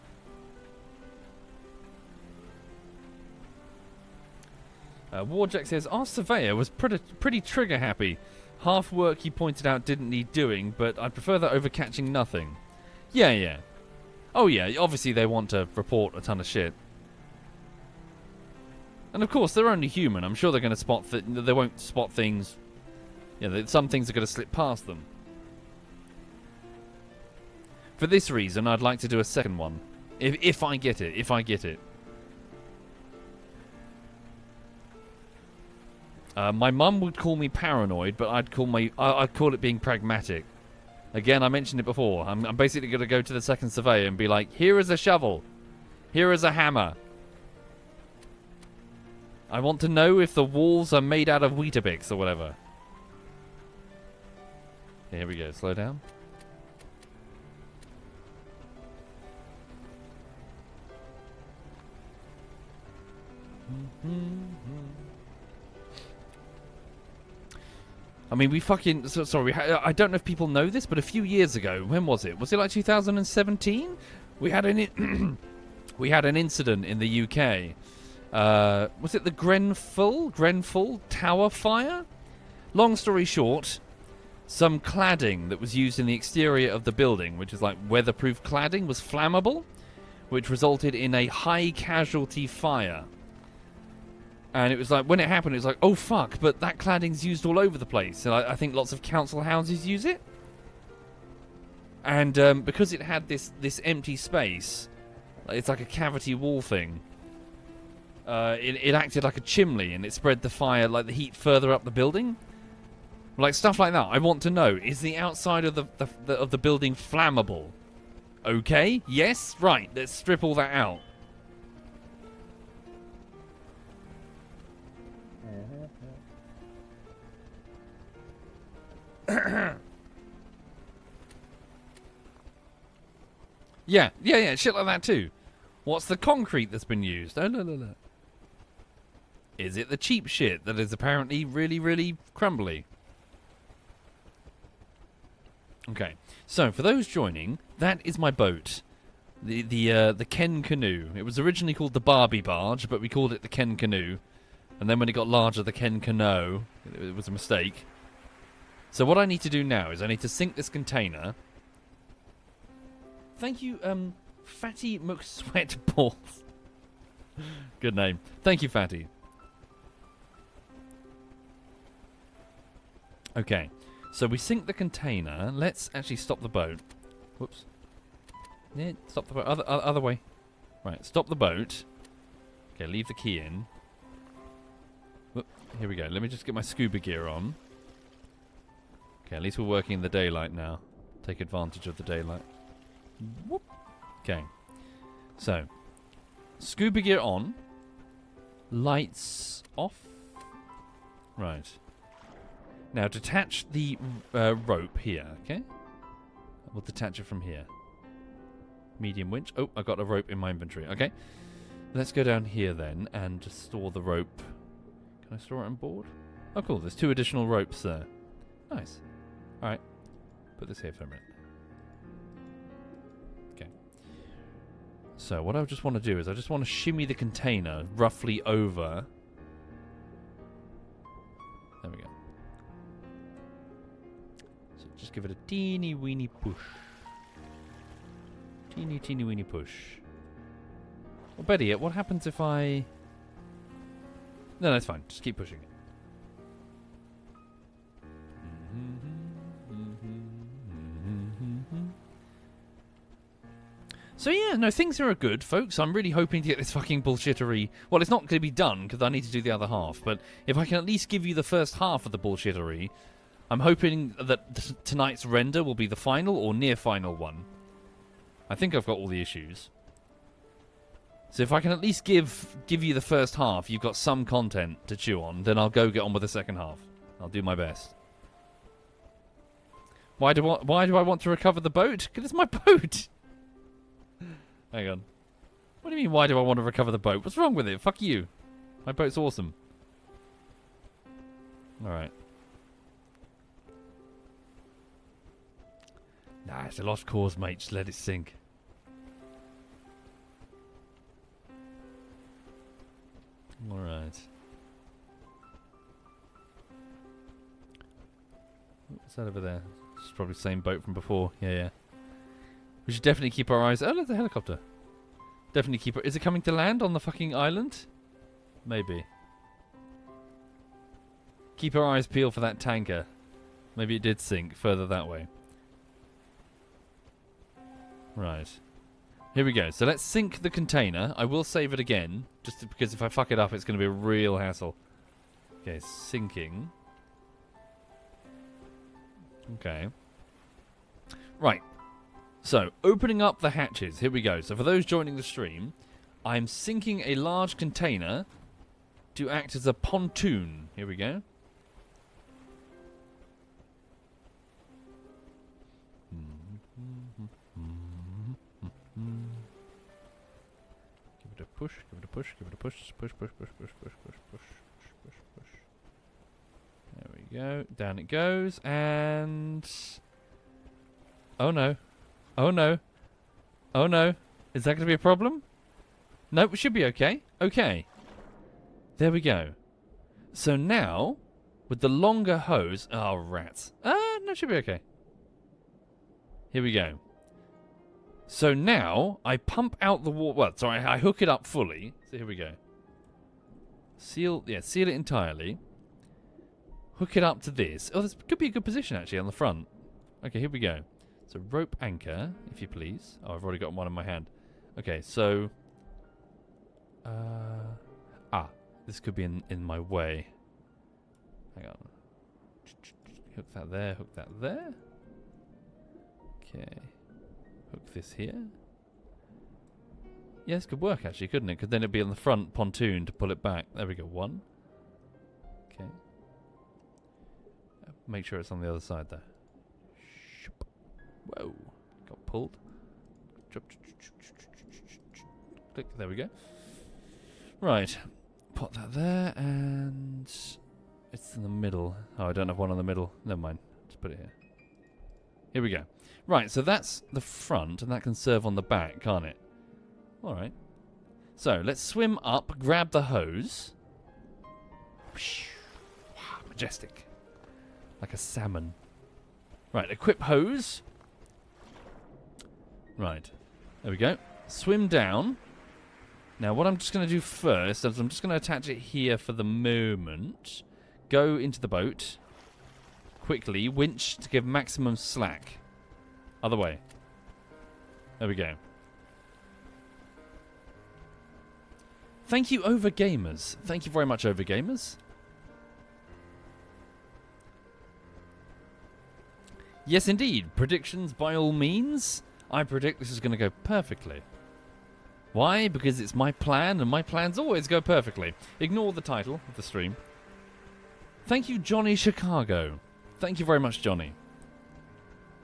Warjack says, our surveyor was pretty trigger happy. Half work he pointed out didn't need doing, but I prefer that over catching nothing. Yeah, yeah. Oh yeah, obviously they want to report a ton of shit. And of course, they're only human. I'm sure they're going to spot they won't spot things. Yeah, some things are going to slip past them. For this reason, I'd like to do a second one. If I get it. If I get it. My mum would call me paranoid, but I'd call it being pragmatic. Again, I mentioned it before. I'm basically going to go to the second surveyor and be like, here is a shovel. Here is a hammer. I want to know if the walls are made out of Weetabix or whatever. Here we go. Slow down. I mean, we fucking... sorry, I don't know if people know this, but a few years ago, when was it? Was it like 2017? We had an we had an incident in the UK. Was it the Grenfell Tower fire? Long story short, some cladding that was used in the exterior of the building, which is like weatherproof cladding, was flammable, which resulted in a high casualty fire. And it was like, when it happened, it was like, oh fuck, but that cladding's used all over the place. And I think lots of council houses use it. And because it had this empty space, it's like a cavity wall thing, it acted like a chimney, and it spread the fire, like the heat, further up the building. Like stuff like that. I want to know, is the outside of the building flammable? Okay, yes, right, let's strip all that out. Yeah, shit like that too. What's the concrete that's been used? Oh, no. Is it the cheap shit that is apparently really, really crumbly? Okay, so for those joining, that is my boat. The Ken Canoe. It was originally called the Barbie Barge, but we called it the Ken Canoe. And then when it got larger, the Ken Canoe. It was a mistake. So what I need to do now is I need to sink this container. Thank you, Fatty McSweatballs. Good name. Thank you, Fatty. Okay, so we sink the container. Let's actually stop the boat. Whoops. Yeah, stop the boat. Other way. Right, stop the boat. Okay, leave the key in. Whoop, here we go. Let me just get my scuba gear on. Okay, at least we're working in the daylight now. Take advantage of the daylight. Whoop. Okay. So, scuba gear on. Lights off. Right. Now, detach the rope here, okay? We'll detach it from here. Medium winch. Oh, I got a rope in my inventory. Okay. Let's go down here then and just store the rope. Can I store it on board? Oh, cool. There's 2 additional ropes there. Nice. Alright. Put this here for a minute. Okay. So, what I just want to do is I just want to shimmy the container roughly over. There we go. So, just give it a teeny weeny push. Teeny weeny push. Or better yet, what happens if I... No, that's fine. Just keep pushing it. So yeah, no, things are good, folks. I'm really hoping to get this fucking bullshittery... Well, it's not going to be done, because I need to do the other half. But if I can at least give you the first half of the bullshittery, I'm hoping that tonight's render will be the final or near final one. I think I've got all the issues. So if I can at least give you the first half, you've got some content to chew on, then I'll go get on with the second half. I'll do my best. Why do I want to recover the boat? Because it's my boat! Hang on. What do you mean, why do I want to recover the boat? What's wrong with it? Fuck you. My boat's awesome. Alright. Nah, it's a lost cause, mate. Just let it sink. Alright. What's that over there? It's probably the same boat from before. Yeah, yeah. We should definitely keep our eyes... Oh, there's a helicopter. Definitely keep... Is it coming to land on the fucking island? Maybe. Keep our eyes peeled for that tanker. Maybe it did sink further that way. Right. Here we go. So let's sink the container. I will save it again, just because if I fuck it up, it's going to be a real hassle. Okay, sinking. Okay. Right. So, opening up the hatches. Here we go. So for those joining the stream, I'm sinking a large container to act as a pontoon. Here we go. Give it a push, give it a push, give it a push, push, push, push, push, push, push, push, push, push, push. There we go. Down it goes, and... Oh no. Oh no. Oh no. Is that going to be a problem? Nope, it should be okay. Okay. There we go. So now, with the longer hose... Oh, rats. No, it should be okay. Here we go. So now, I pump out the water... Well, sorry, I hook it up fully. So here we go. Seal it entirely. Hook it up to this. Oh, this could be a good position, actually, on the front. Okay, here we go. So rope anchor, if you please. Oh, I've already got one in my hand. Okay, so... this could be in my way. Hang on. Hook that there, hook that there. Okay. Hook this here. Yeah, this could work actually, couldn't it? Because then it'd be on the front pontoon to pull it back. There we go, one. Okay. Make sure it's on the other side there. Whoa. Got pulled. Click, there we go. Right. Put that there, and it's in the middle. Oh, I don't have one on the middle. Never mind. Just put it here. Here we go. Right, so that's the front, and that can serve on the back, can't it? Alright. So, let's swim up, grab the hose. Majestic. Like a salmon. Right, equip hose. Right. There we go. Swim down. Now, what I'm just going to do first is I'm just going to attach it here for the moment. Go into the boat. Quickly. Winch to give maximum slack. Other way. There we go. Thank you, Overgamers. Thank you very much, Overgamers. Yes, indeed. Predictions by all means. I predict this is going to go perfectly. Why? Because it's my plan, and my plans always go perfectly. Ignore the title of the stream. Thank you, Johnny Chicago. Thank you very much, Johnny.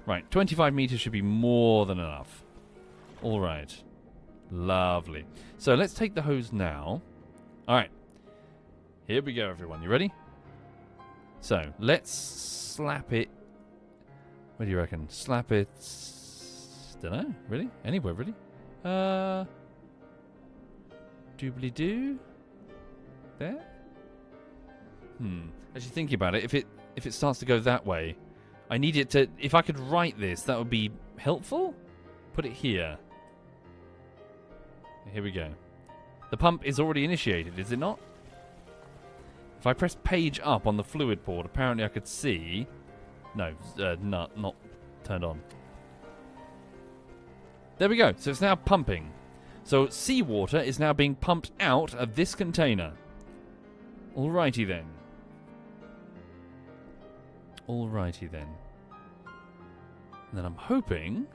Right, 25 meters should be more than enough. All right. Lovely. So let's take the hose now. All right. Here we go, everyone. You ready? So let's slap it. What do you reckon? Slap it. Dunno. Really? Anywhere, really? Doobly-doo. There? Actually, thinking about it, if it starts to go that way, I need it to... If I could write this, that would be helpful. Put it here. Here we go. The pump is already initiated, is it not? If I press page up on the fluid port, apparently I could see... No, not turned on. There we go. So it's now pumping. So seawater is now being pumped out of this container. Alrighty then. Alrighty then. And then I'm hoping...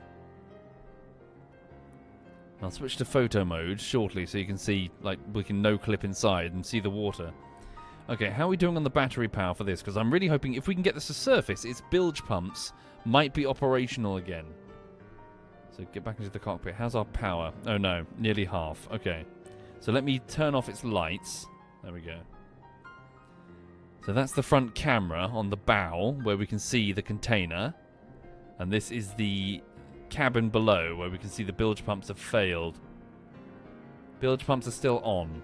I'll switch to photo mode shortly so you can see, like, we can no-clip inside and see the water. Okay, how are we doing on the battery power for this? Because I'm really hoping if we can get this to surface, its bilge pumps might be operational again. So get back into the cockpit. How's our power? Oh no, nearly half. Okay. So let me turn off its lights. There we go. So that's the front camera on the bow where we can see the container. And this is the cabin below where we can see the bilge pumps have failed. Bilge pumps are still on.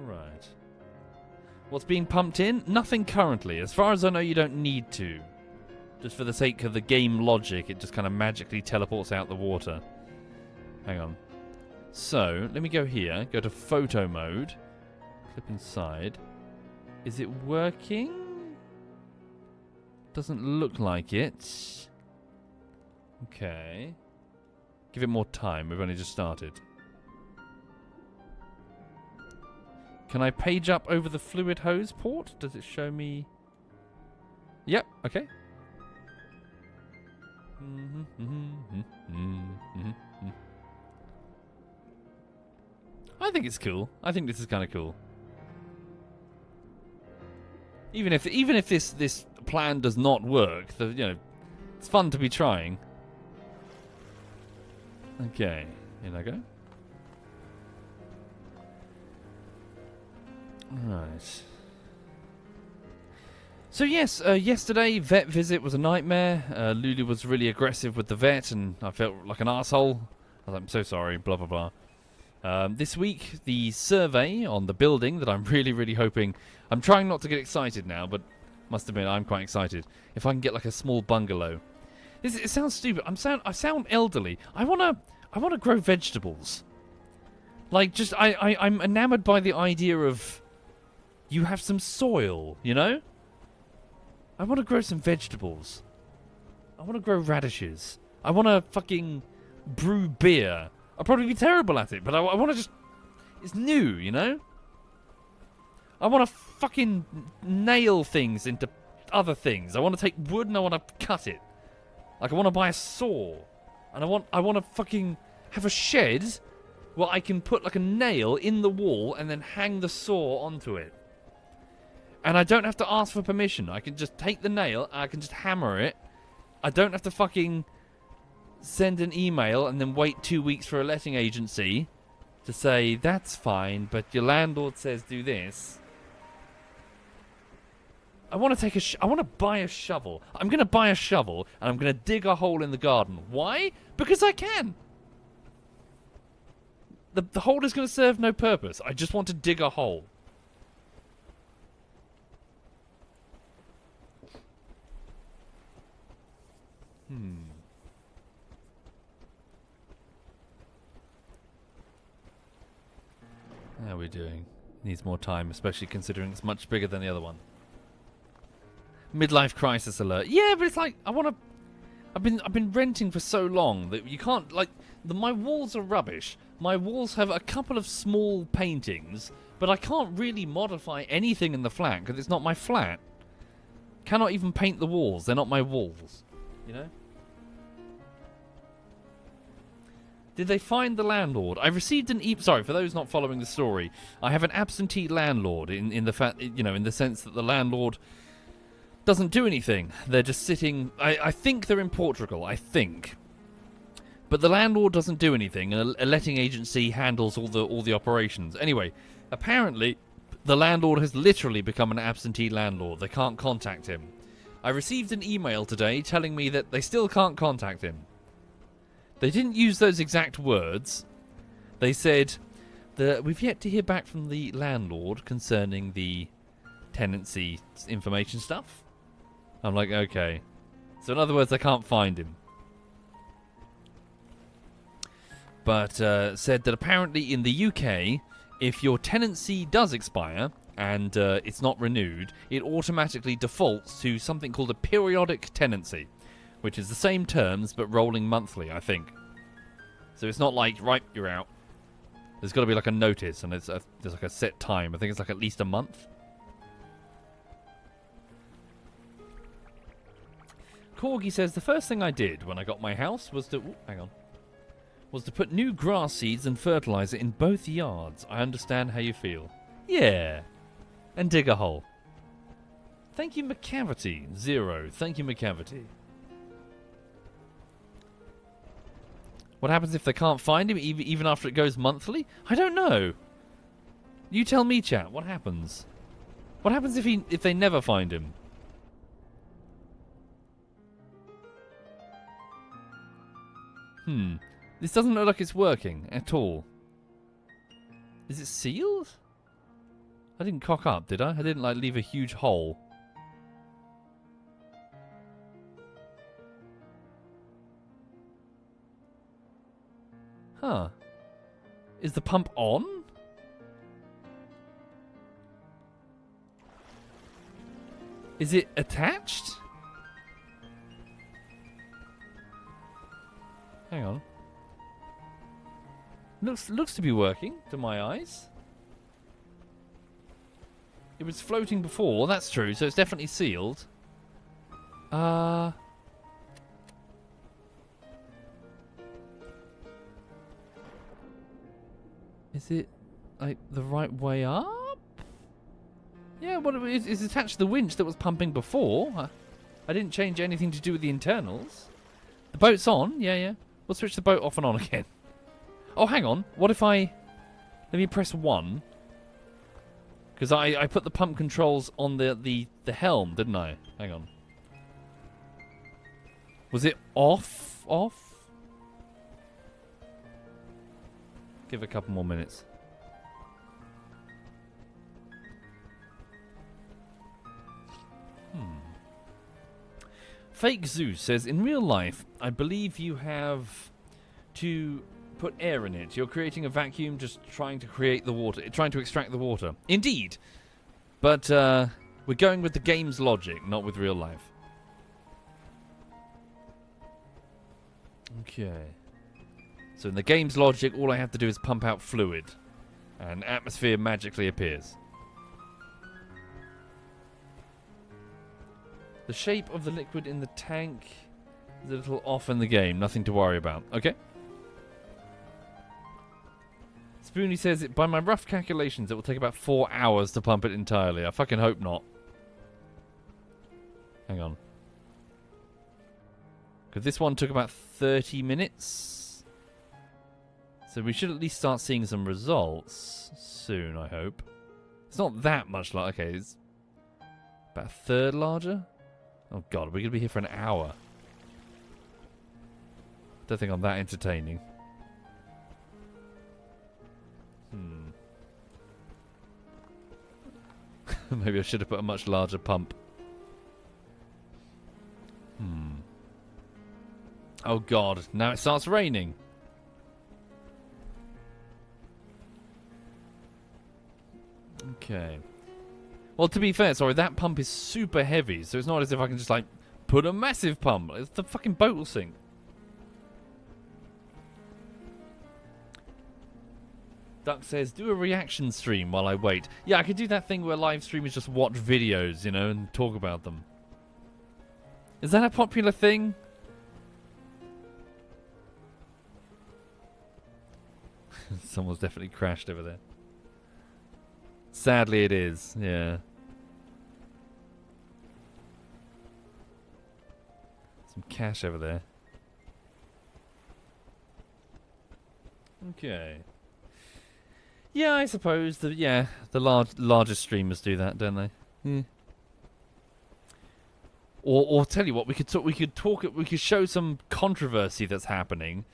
Right. What's being pumped in? Nothing currently. As far as I know, you don't need to. Just for the sake of the game logic, it just kind of magically teleports out the water. Hang on. So, let me go here. Go to photo mode. Clip inside. Is it working? Doesn't look like it. Okay. Give it more time. We've only just started. Can I page up over the fluid hose port? Does it show me? Yep, okay. I think it's cool. I think this is kind of cool. Even if this plan does not work, it's fun to be trying. Okay, in I go. Right. So yes, yesterday vet visit was a nightmare. Lulu was really aggressive with the vet, and I felt like an asshole. I was like, I'm so sorry. Blah blah blah. This week, the survey on the building that I'm really, really hoping... I'm trying not to get excited now, but must admit I'm quite excited. If I can get like a small bungalow. It sounds stupid. I sound elderly. I wanna grow vegetables. Like, just I'm enamored by the idea of you have some soil, you know? I want to grow some vegetables. I want to grow radishes. I want to fucking brew beer. I'll probably be terrible at it, but I want to just... It's new, you know? I want to fucking nail things into other things. I want to take wood and I want to cut it. Like, I want to buy a saw. And I want to fucking have a shed where I can put like a nail in the wall and then hang the saw onto it. And I don't have to ask for permission. I can just take the nail, I can just hammer it. I don't have to fucking send an email and then wait 2 weeks for a letting agency to say, that's fine, but your landlord says do this. I want to buy a shovel. I'm going to buy a shovel and I'm going to dig a hole in the garden. Why? Because I can. The hole is going to serve no purpose. I just want to dig a hole. How are we doing? Needs more time, especially considering it's much bigger than the other one. Midlife crisis alert. Yeah, but it's like I've been renting for so long that you can't my walls are rubbish. My walls have a couple of small paintings, but I can't really modify anything in the flat because it's not my flat. Cannot even paint the walls. They're not my walls. You know? Did they find the landlord? I received an sorry, for those not following the story, I have an absentee landlord in the fact, in the sense that the landlord doesn't do anything. They're just sitting. I think they're in Portugal. I think, but the landlord doesn't do anything, and a letting agency handles all the operations. Anyway, apparently, the landlord has literally become an absentee landlord. They can't contact him. I received an email today telling me that they still can't contact him. They didn't use those exact words. They said that we've yet to hear back from the landlord concerning the tenancy information stuff. I'm like, okay. So in other words, I can't find him. But said that apparently in the UK, if your tenancy does expire and it's not renewed, it automatically defaults to something called a periodic tenancy, which is the same terms but rolling monthly, I think. So it's not like, right, you're out. There's got to be like a notice, and there's like a set time. I think it's like at least a month. Corgi says, the first thing I did when I got my house was to... was to put new grass seeds and fertilizer in both yards. I understand how you feel. Yeah. And dig a hole. Thank you, McCavity. 0. Thank you, McCavity. What happens if they can't find him, even after it goes monthly? I don't know. You tell me, chat. What happens? What happens if they never find him? This doesn't look like it's working at all. Is it sealed? I didn't cock up, did I? I didn't, like, leave a huge hole. Huh. Is the pump on? Is it attached? Hang on. Looks to be working, to my eyes. It was floating before, that's true, so it's definitely sealed. Is it, like, the right way up? Yeah, well, it's attached to the winch that was pumping before. I didn't change anything to do with the internals. The boat's on, yeah. We'll switch the boat off and on again. Oh, hang on. What if I... Let me press 1. Because I put the pump controls on the helm, didn't I? Hang on. Was it off? Give it a couple more minutes. Fake Zeus says, in real life, I believe you have to put air in it. You're creating a vacuum, just trying to create the water, trying to extract the water. Indeed. But we're going with the game's logic, not with real life. Okay. So in the game's logic, all I have to do is pump out fluid, and atmosphere magically appears. The shape of the liquid in the tank is a little off in the game. Nothing to worry about. Okay. Spoonie says, by my rough calculations, it will take about 4 hours to pump it entirely. I fucking hope not. Hang on. Because this one took about 30 minutes. So we should at least start seeing some results soon, I hope. It's not that much larger. Okay, it's about a third larger. Oh god, we're going to be here for an hour. Don't think I'm that entertaining. Maybe I should have put a much larger pump. Oh god, now it starts raining. Okay. Well, to be fair, sorry, that pump is super heavy, so it's not as if I can just, like, put a massive pump. The fucking boat will sink. Duck says, do a reaction stream while I wait. Yeah, I could do that thing where live streamers just watch videos, you know, and talk about them. Is that a popular thing? Someone's definitely crashed over there. Sadly, it is. Yeah. Some cash over there. Okay. Yeah, I suppose the largest streamers do that, don't they? Yeah. Or tell you what, we could show some controversy that's happening,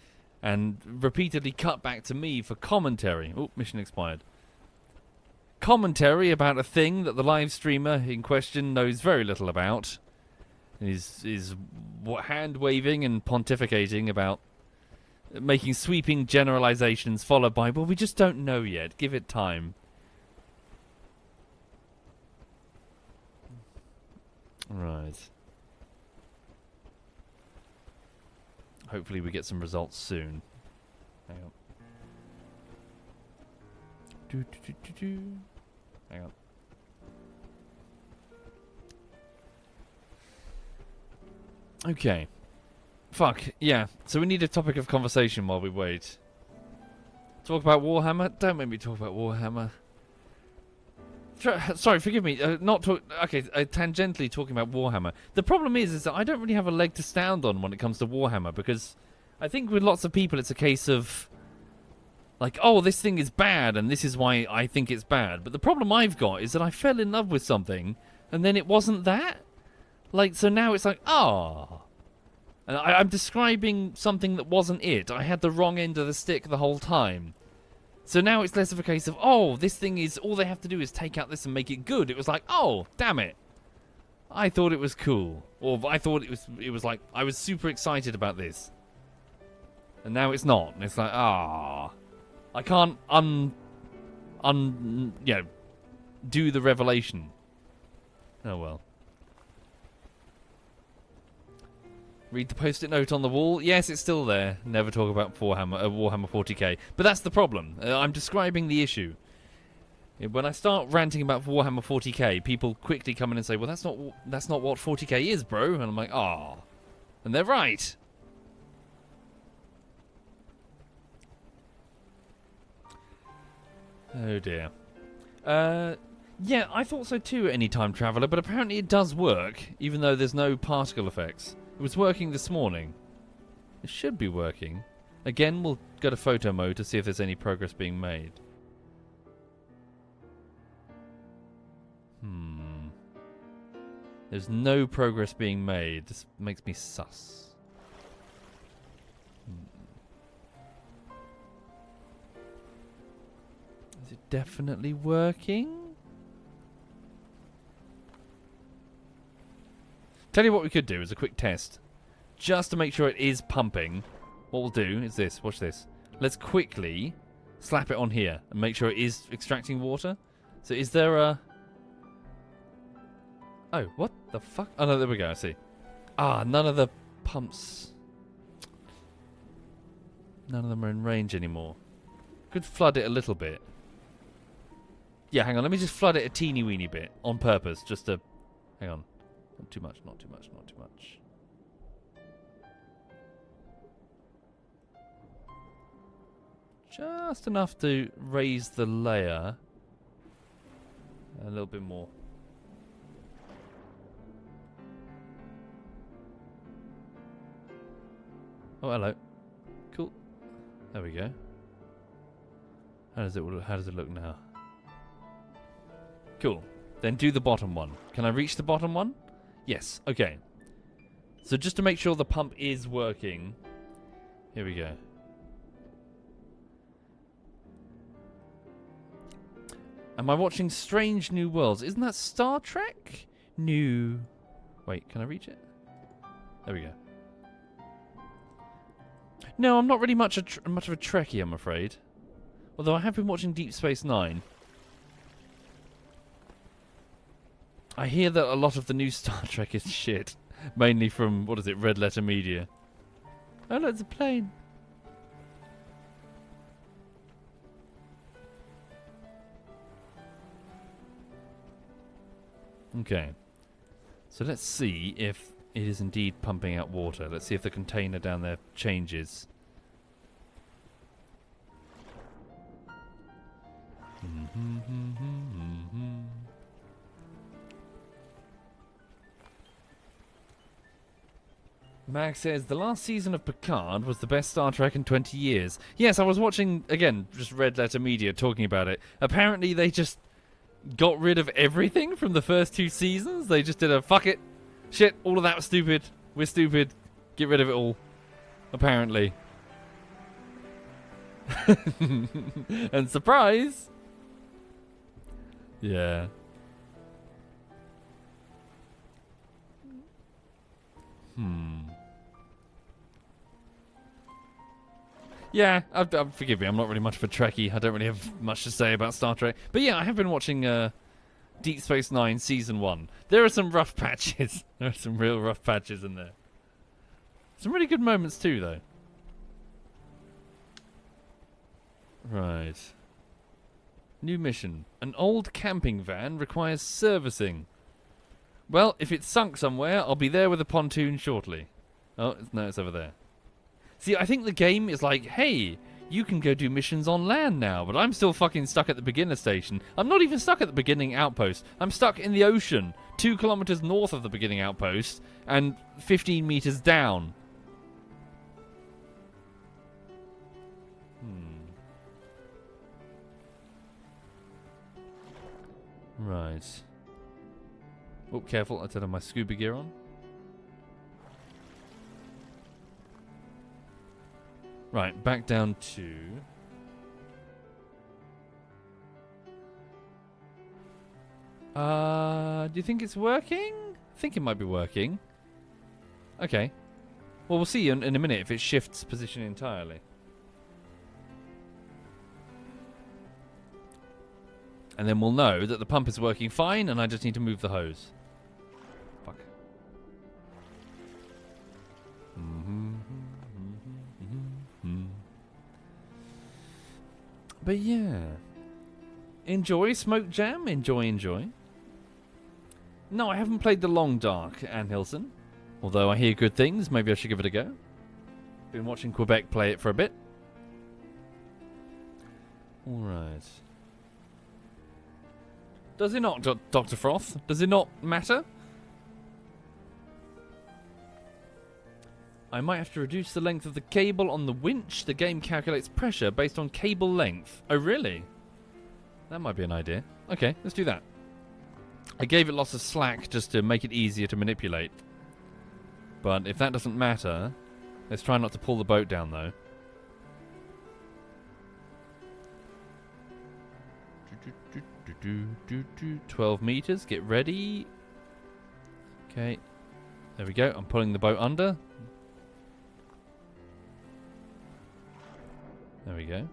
and repeatedly cut back to me for commentary. Oh, mission expired. Commentary about a thing that the live streamer in question knows very little about, is hand waving and pontificating about, making sweeping generalizations followed by, well, we just don't know yet. Give it time. Right. Hopefully we get some results soon. Hang on. Hang on. Okay. Fuck, yeah. So we need a topic of conversation while we wait. Talk about Warhammer? Don't make me talk about Warhammer. Sorry, forgive me. Tangentially talking about Warhammer. The problem is that I don't really have a leg to stand on when it comes to Warhammer, because I think with lots of people it's a case of, like, oh, this thing is bad and this is why I think it's bad. But the problem I've got is that I fell in love with something and then it wasn't that. Like, so now it's like, ah. And I'm describing something that wasn't it. I had the wrong end of the stick the whole time. So now it's less of a case of, oh, this thing is, all they have to do is take out this and make it good. It was like, oh, damn it. I thought it was cool. Or I thought it was like, I was super excited about this. And now it's not. And it's like, ah. I can't do the revelation. Oh well. Read the post-it note on the wall. Yes, it's still there. Never talk about Warhammer 40k. But that's the problem. I'm describing the issue. When I start ranting about Warhammer 40k, people quickly come in and say, "Well, that's not what 40k is, bro." And I'm like, "Ah," and they're right. Oh dear. Yeah, I thought so too, Anytime Traveller, but apparently it does work, even though there's no particle effects. It was working this morning. It should be working. Again, we'll go to photo mode to see if there's any progress being made. There's no progress being made. This makes me sus. Is it definitely working? Tell you what we could do as a quick test. Just to make sure it is pumping. What we'll do is this. Watch this. Let's quickly slap it on here and make sure it is extracting water. So is there a... Oh, what the fuck? Oh, no, there we go. I see. Ah, none of the pumps... None of them are in range anymore. Could flood it a little bit. Yeah, hang on. Let me just flood it a teeny weeny bit on purpose. Just to... Hang on. Not too much, not too much, not too much. Just enough to raise the layer. A little bit more. Oh, hello. Cool. There we go. How does it look now? Cool. Then do the bottom one. Can I reach the bottom one? Yes. Okay. So just to make sure the pump is working. Here we go. Am I watching Strange New Worlds? Isn't that Star Trek? New... Wait, can I reach it? There we go. No, I'm not really much of a Trekkie, I'm afraid. Although I have been watching Deep Space Nine. I hear that a lot of the new Star Trek is shit. Mainly from, what is it, Red Letter Media. Oh, look, it's a plane. Okay. So let's see if it is indeed pumping out water. Let's see if the container down there changes. Max says, the last season of Picard was the best Star Trek in 20 years. Yes, I was watching, again, just Red Letter Media talking about it. Apparently they just got rid of everything from the first 2 seasons. They just did a, fuck it, shit, all of that was stupid. We're stupid. Get rid of it all. Apparently. And surprise! Yeah. Yeah, forgive me, I'm not really much of a Trekkie. I don't really have much to say about Star Trek. But yeah, I have been watching Deep Space Nine Season 1. There are some rough patches. There are some real rough patches in there. Some really good moments too, though. Right. New mission. An old camping van requires servicing. Well, if it's sunk somewhere, I'll be there with a pontoon shortly. Oh, no, it's over there. See, I think the game is like, hey, you can go do missions on land now, but I'm still fucking stuck at the beginner station. I'm not even stuck at the beginning outpost. I'm stuck in the ocean, 2 kilometers north of the beginning outpost, and 15 meters down. Right. Oh, careful, I don't have my scuba gear on. Right, back down to... Do you think it's working? I think it might be working. Okay. Well, we'll see in a minute if it shifts position entirely. And then we'll know that the pump is working fine and I just need to move the hose. Fuck. But yeah. Enjoy Smoke Jam. Enjoy. No, I haven't played the Long Dark, Anne Hilson. Although I hear good things, maybe I should give it a go. Been watching Quebec play it for a bit. Alright. Does it not, Dr. Froth? Does it not matter? I might have to reduce the length of the cable on the winch. The game calculates pressure based on cable length. Oh, really? That might be an idea. Okay, let's do that. I gave it lots of slack just to make it easier to manipulate. But if that doesn't matter, let's try not to pull the boat down, though. Do 12 meters, get ready. Okay, there we go. I'm pulling the boat under. There we go.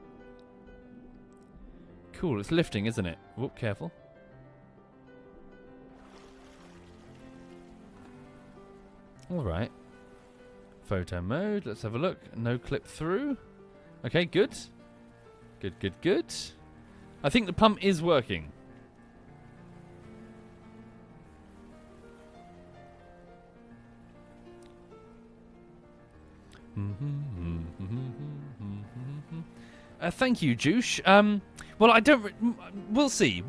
Cool, it's lifting, isn't it? Whoop, careful. Alright. Photo mode, let's have a look. No clip through. Okay, good. Good. I think the pump is working. Thank you, Juice. Well, I don't... We'll see.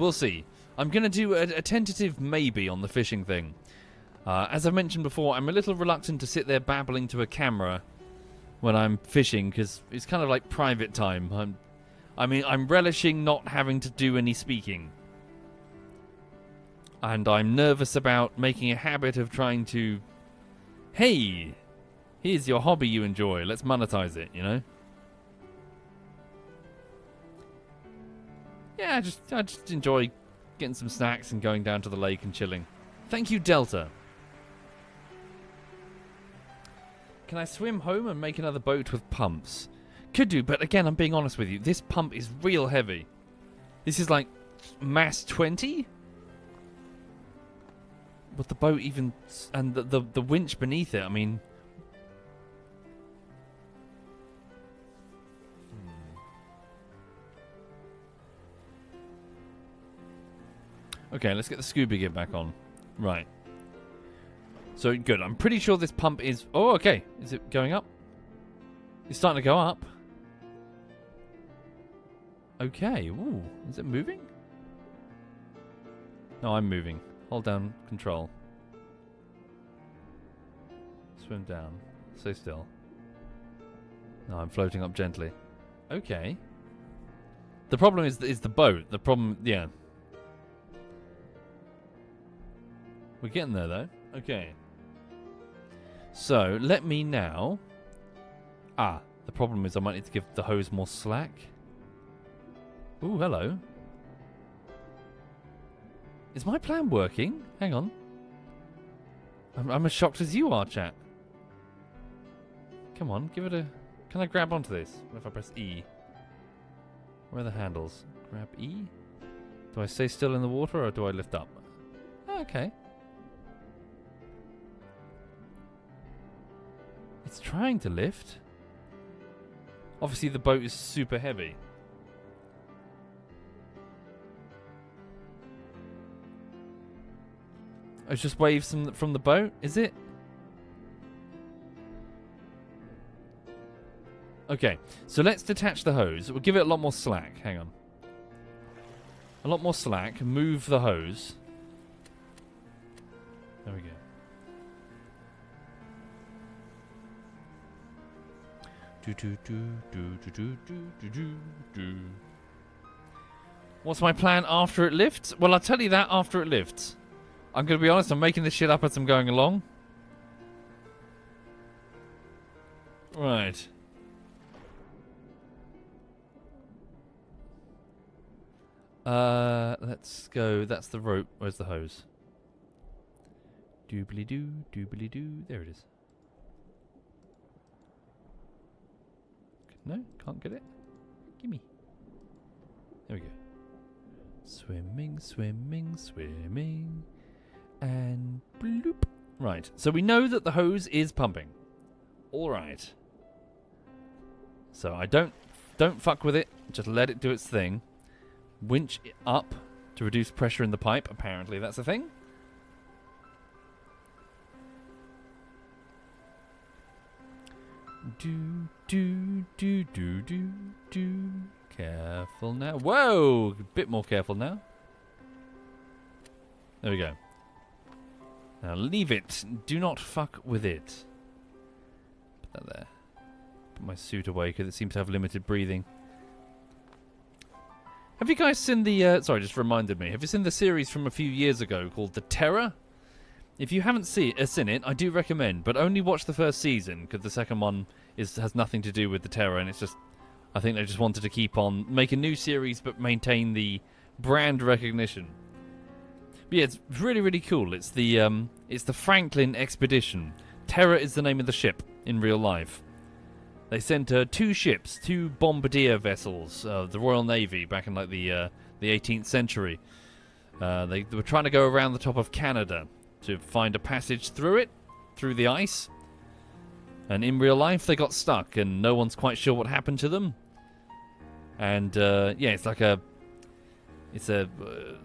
I'm going to do a tentative maybe on the fishing thing. As I mentioned before, I'm a little reluctant to sit there babbling to a camera when I'm fishing, because it's kind of like private time. I'm relishing not having to do any speaking. And I'm nervous about making a habit of trying to... Hey, here's your hobby you enjoy. Let's monetize it, you know? Yeah, I just enjoy getting some snacks and going down to the lake and chilling. Thank you, Delta. Can I swim home and make another boat with pumps? Could do, but again, I'm being honest with you. This pump is real heavy. This is like mass 20? With the boat even... And the winch beneath it, I mean... Okay, let's get the scuba gear back on. Right. So, good. I'm pretty sure this pump is... Oh, okay. Is it going up? It's starting to go up. Okay. Ooh. Is it moving? No, I'm moving. Hold down control. Swim down. Stay still. No, I'm floating up gently. Okay. The problem is the boat. The problem... Yeah. We're getting there, though. Okay. So, let me now... the problem is I might need to give the hose more slack. Ooh, hello. Is my plan working? Hang on. I'm as shocked as you are, chat. Come on, give it a... Can I grab onto this? What if I press E? Where are the handles? Grab E? Do I stay still in the water or do I lift up? Oh, okay. It's trying to lift. Obviously the boat is super heavy. Oh, it's just waves from the boat, is it? Okay, so let's detach the hose. We'll give it a lot more slack. Hang on. A lot more slack. Move the hose. There we go. What's my plan after it lifts? Well, I'll tell you that after it lifts. I'm going to be honest, I'm making this shit up as I'm going along. Right. Let's go. That's the rope. Where's the hose? Doobly doo, doobly doo. There it is. No, can't get it. Gimme. There we go. Swimming, swimming, swimming. And bloop. Right, so we know that the hose is pumping. Alright. So I don't fuck with it. Just let it do its thing. Winch it up to reduce pressure in the pipe. Apparently that's a thing. Do, do, do, do, do, do. Careful now. Whoa! A bit more careful now. There we go. Now leave it. Do not fuck with it. Put that there. Put my suit away because it seems to have limited breathing. Have you guys seen the... sorry, just reminded me. Have you seen the series from a few years ago called The Terror? If you haven't seen it, I do recommend, but only watch the first season because the second one has nothing to do with the Terror, and it's just... I think they just wanted to keep on... make a new series but maintain the brand recognition. But yeah, it's really, really cool. It's the Franklin Expedition. Terror is the name of the ship in real life. They sent 2 ships, 2 bombardier vessels, the Royal Navy, back in like the 18th century. They were trying to go around the top of Canada to find a passage through it, through the ice. And in real life, they got stuck, and no one's quite sure what happened to them. And yeah, it's like a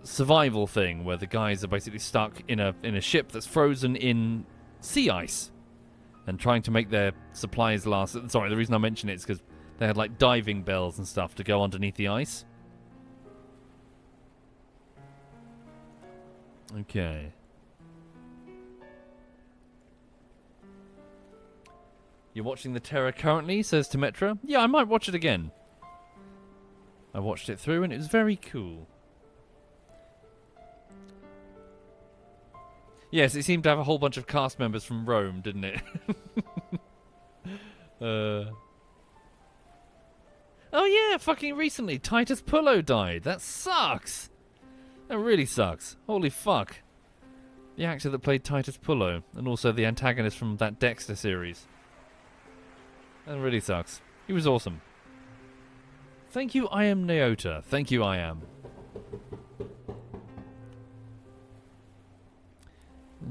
survival thing where the guys are basically stuck in a ship that's frozen in sea ice. And trying to make their supplies last. Sorry, the reason I mention it is because they had like diving bells and stuff to go underneath the ice. Okay. You're watching The Terror currently, says Temetra. Yeah, I might watch it again. I watched it through and it was very cool. Yes, it seemed to have a whole bunch of cast members from Rome, didn't it? Oh yeah, fucking recently, Titus Pullo died. That sucks. That really sucks. Holy fuck. The actor that played Titus Pullo, and also the antagonist from that Dexter series. That really sucks. He was awesome. Thank you, I am Neota. Thank you, I am.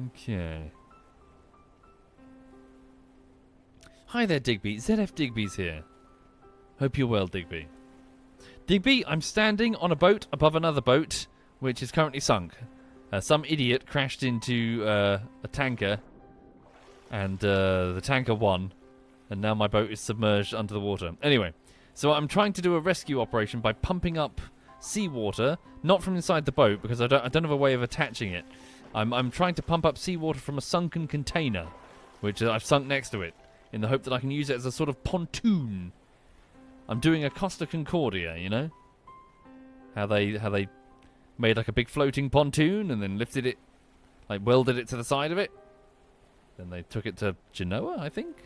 Okay. Hi there, Digby. ZF Digby's here. Hope you're well, Digby. Digby, I'm standing on a boat above another boat, which is currently sunk. Some idiot crashed into a tanker, and the tanker won, and now my boat is submerged under the water. Anyway, so I'm trying to do a rescue operation by pumping up seawater, not from inside the boat, because I don't have a way of attaching it. I'm trying to pump up seawater from a sunken container, which I've sunk next to it, in the hope that I can use it as a sort of pontoon. I'm doing a Costa Concordia, you know? How they made like a big floating pontoon and then lifted it, like welded it to the side of it. Then they took it to Genoa, I think?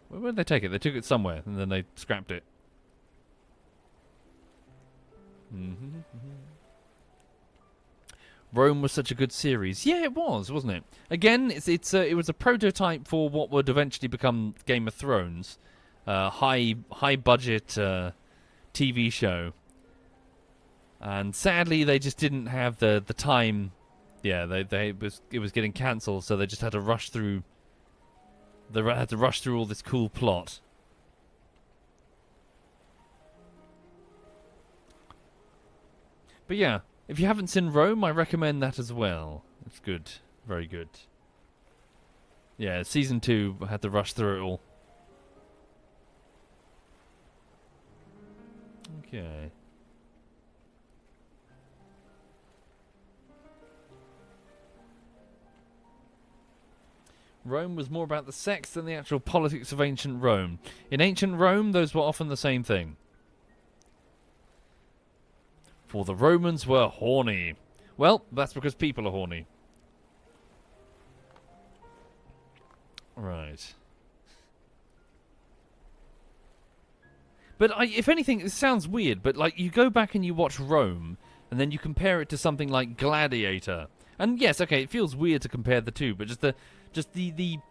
Where did they take it? They took it somewhere and then they scrapped it. Rome was such a good series. Yeah, it was, wasn't it? Again, it was a prototype for what would eventually become Game of Thrones. High budget TV show. And sadly, they just didn't have the time. Yeah, it was getting cancelled, so they just had to rush through. They had to rush through all this cool plot. But yeah, if you haven't seen Rome, I recommend that as well. It's good, very good. Yeah, season 2 had to rush through it all. Okay. Rome was more about the sex than the actual politics of ancient Rome. In ancient Rome, those were often the same thing. For the Romans were horny. Well, that's because people are horny. Right. But if anything, it sounds weird, but like you go back and you watch Rome, and then you compare it to something like Gladiator. And yes, okay, it feels weird to compare the two, but just the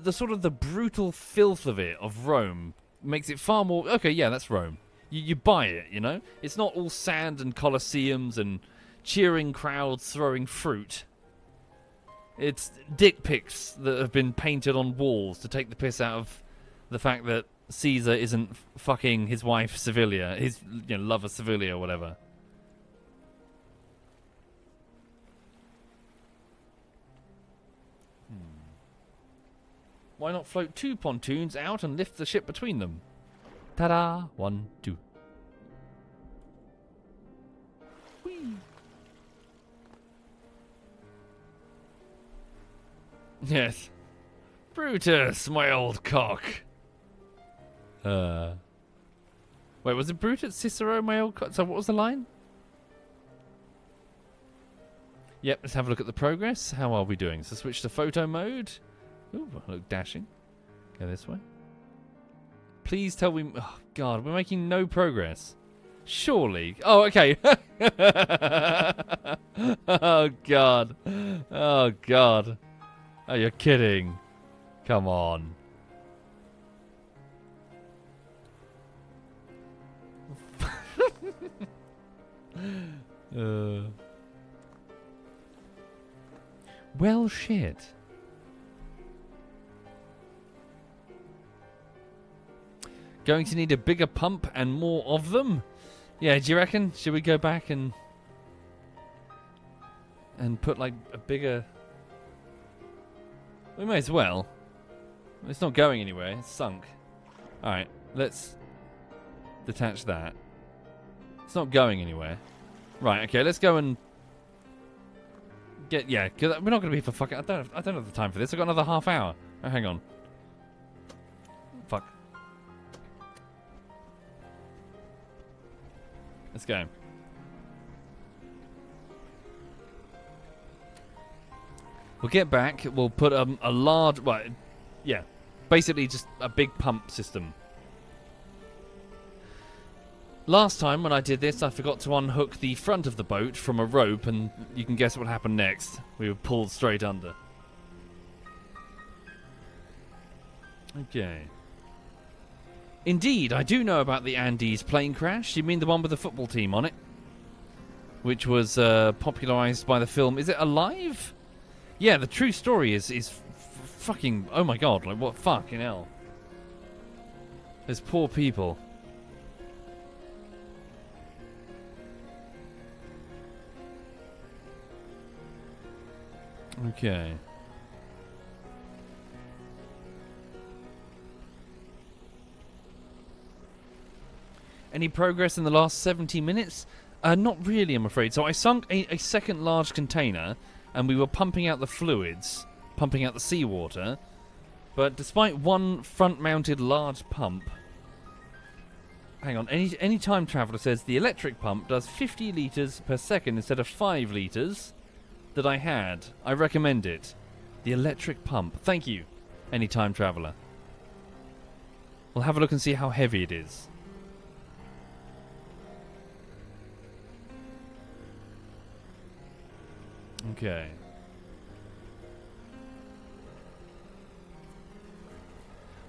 sort of the brutal filth of it, of Rome, makes it far more... Okay, yeah, that's Rome. You buy it, you know? It's not all sand and colosseums and cheering crowds throwing fruit. It's dick pics that have been painted on walls to take the piss out of the fact that Caesar isn't fucking his wife Servilia, his lover Servilia or whatever. Why not float 2 pontoons out and lift the ship between them? Ta-da! 1, 2. Whee! Yes. Brutus, my old cock. Wait, was it Brutus? Cicero, my old cock? So what was the line? Yep, let's have a look at the progress. How are we doing? So switch to photo mode. Ooh, look dashing. Go this way. Please tell me... Oh, God, we're making no progress. Surely. Oh, okay. Oh, God. Oh, God. Oh, you're kidding. Come on. Well, shit. Going to need a bigger pump and more of them? Yeah, do you reckon? Should we go back and put like a bigger... We may as well. It's not going anywhere. It's sunk. Alright, let's detach that. It's not going anywhere. Right, okay, let's go and get... Yeah, because we're not going to be for fucking... I don't have the time for this. I've got another half hour. Oh, hang on. Fuck. Let's go. We'll get back. We'll put a large... Well, yeah. Basically just a big pump system. Last time when I did this, I forgot to unhook the front of the boat from a rope, and you can guess what happened next. We were pulled straight under. Okay. Indeed, I do know about the Andes plane crash. You mean the one with the football team on it? Which was popularized by the film... Is it Alive? Yeah, the true story is fucking... Oh my god, like what fucking hell. Those poor people. Okay. Any progress in the last 70 minutes? Not really, I'm afraid. So I sunk a second large container, and we were pumping out the fluids, pumping out the seawater. But despite one front-mounted large pump... Hang on, any time traveler says the electric pump does 50 litres per second instead of 5 litres that I had. I recommend it. The electric pump. Thank you, any time traveler. We'll have a look and see how heavy it is. Okay.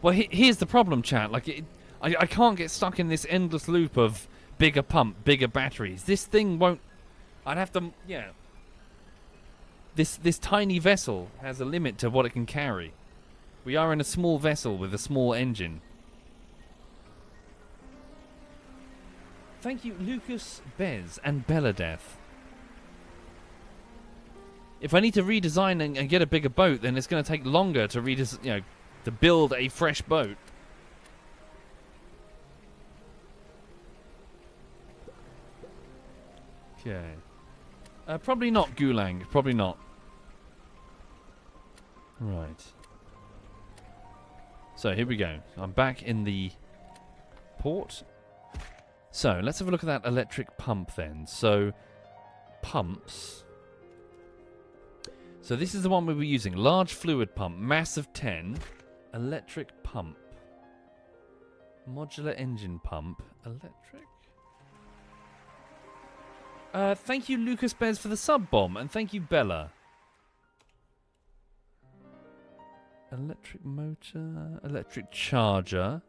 Well, here's the problem, chat. Like, I can't get stuck in this endless loop of bigger pump, bigger batteries. This thing won't... I'd have to... Yeah. This tiny vessel has a limit to what it can carry. We are in a small vessel with a small engine. Thank you, Lucas, Bez, and Belladeth. If I need to redesign and get a bigger boat, then it's going to take longer to to build a fresh boat. Okay. Probably not Gulang. Probably not. Right. So here we go. I'm back in the port. So let's have a look at that electric pump then. So pumps. So this is the one we were using. Large fluid pump, mass of 10. Electric pump. Modular engine pump. Electric. Thank you, Lucas Bez, for the sub-bomb. And thank you, Bella. Electric motor. Electric charger.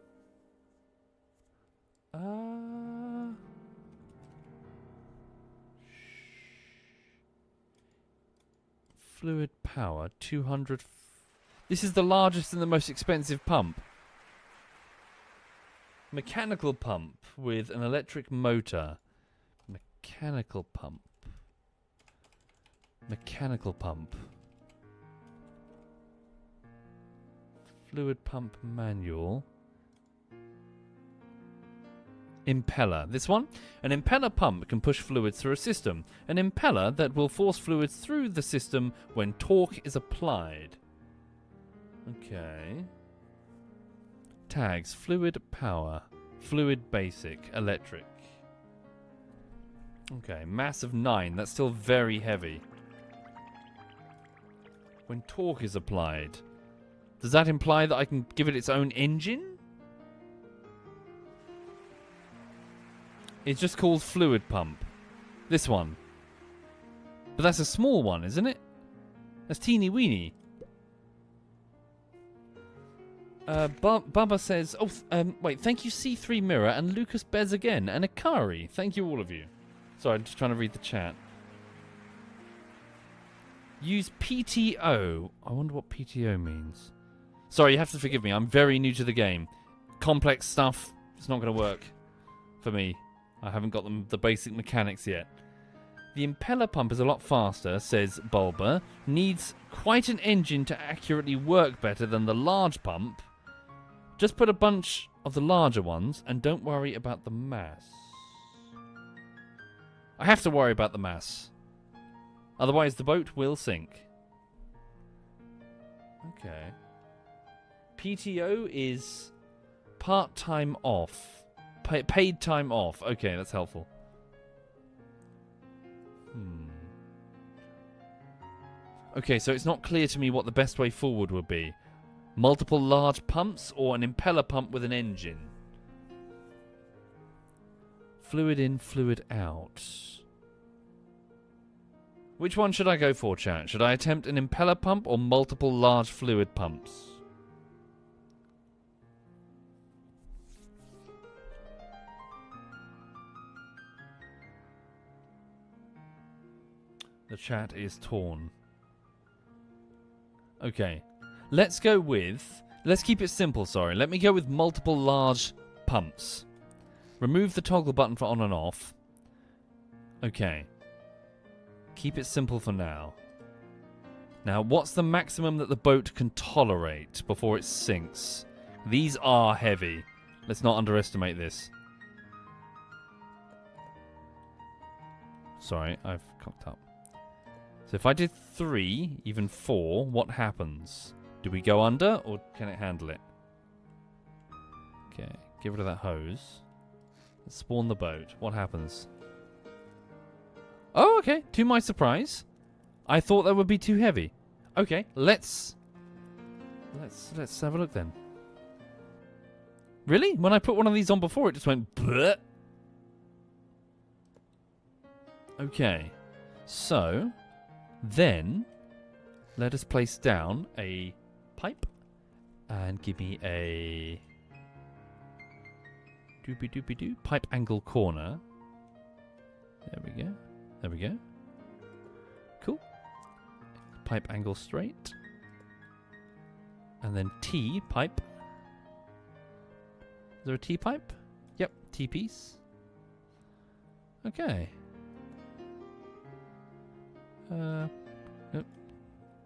Fluid power. 200... This is the largest and the most expensive pump. Mechanical pump with an electric motor. Mechanical pump. Mechanical pump. Fluid pump manual. Impeller. This one? An impeller pump can push fluids through a system. An impeller that will force fluids through the system when torque is applied. Okay. Tags. Fluid power. Fluid basic. Electric. Okay. Mass of 9. That's still very heavy. When torque is applied. Does that imply that I can give it its own engine? It's just called fluid pump. This one. But that's a small one, isn't it? That's teeny weeny. Bubba says, wait, thank you C3 Mirror and Lucas Bez again and Akari. Thank you all of you. Sorry, I'm just trying to read the chat. Use PTO. I wonder what PTO means. Sorry, you have to forgive me. I'm very new to the game. Complex stuff. It's not going to work for me. I haven't got the basic mechanics yet. The impeller pump is a lot faster, says Bulba. Needs quite an engine to accurately work better than the large pump. Just put a bunch of the larger ones and don't worry about the mass. I have to worry about the mass. Otherwise the boat will sink. Okay. PTO is part-time off. Paid time off. Okay, that's helpful. Okay, so it's not clear to me what the best way forward would be. Multiple large pumps or an impeller pump with an engine? Fluid in, fluid out. Which one should I go for, chat? Should I attempt an impeller pump or multiple large fluid pumps? The chat is torn. Okay. Let's go with... Let's keep it simple, sorry. Let me go with multiple large pumps. Remove the toggle button for on and off. Okay. Keep it simple for now. Now, what's the maximum that the boat can tolerate before it sinks? These are heavy. Let's not underestimate this. Sorry, I've cocked up. So if I did 3, even 4, what happens? Do we go under, or can it handle it? Okay, get rid of that hose. Let's spawn the boat. What happens? Oh, okay. To my surprise, I thought that would be too heavy. Okay, let's have a look then. Really? When I put one of these on before, it just went bleh. Okay, so then let us place down a pipe and give me a doopy doopy doo pipe angle corner. There we go. There we go. Cool. Pipe angle straight. And then T pipe. Is there a T pipe? Yep, T piece. Okay. Nope.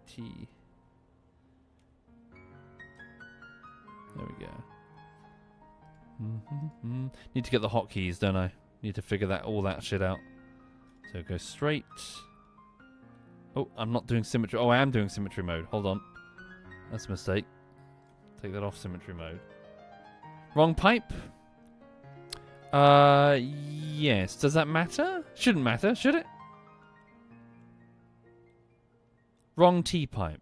T. There we go. Need to get the hotkeys, don't I? Need to figure all that shit out. So go straight. Oh, I'm not doing symmetry. Oh, I am doing symmetry mode. Hold on. That's a mistake. Take that off symmetry mode. Wrong pipe. Yes. Does that matter? Shouldn't matter, should it? Wrong T-pipe.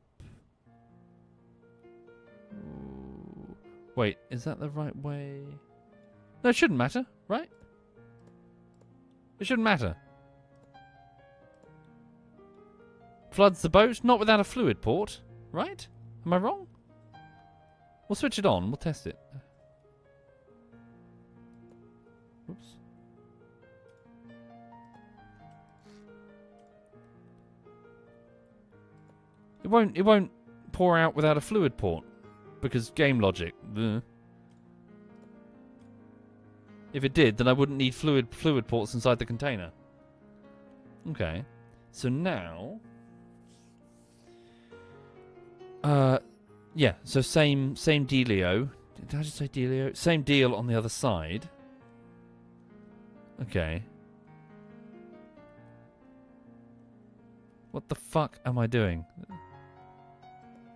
Wait, is that the right way? No, it shouldn't matter, right? It shouldn't matter. Floods the boat, not without a fluid port, right? Am I wrong? We'll switch it on. We'll test it. Oops. It won't pour out without a fluid port because game logic. Ugh. If it did, then I wouldn't need fluid ports inside the container. Okay. So now yeah, so same dealio. Did I just say dealio? Same deal on the other side. Okay. What the fuck am I doing?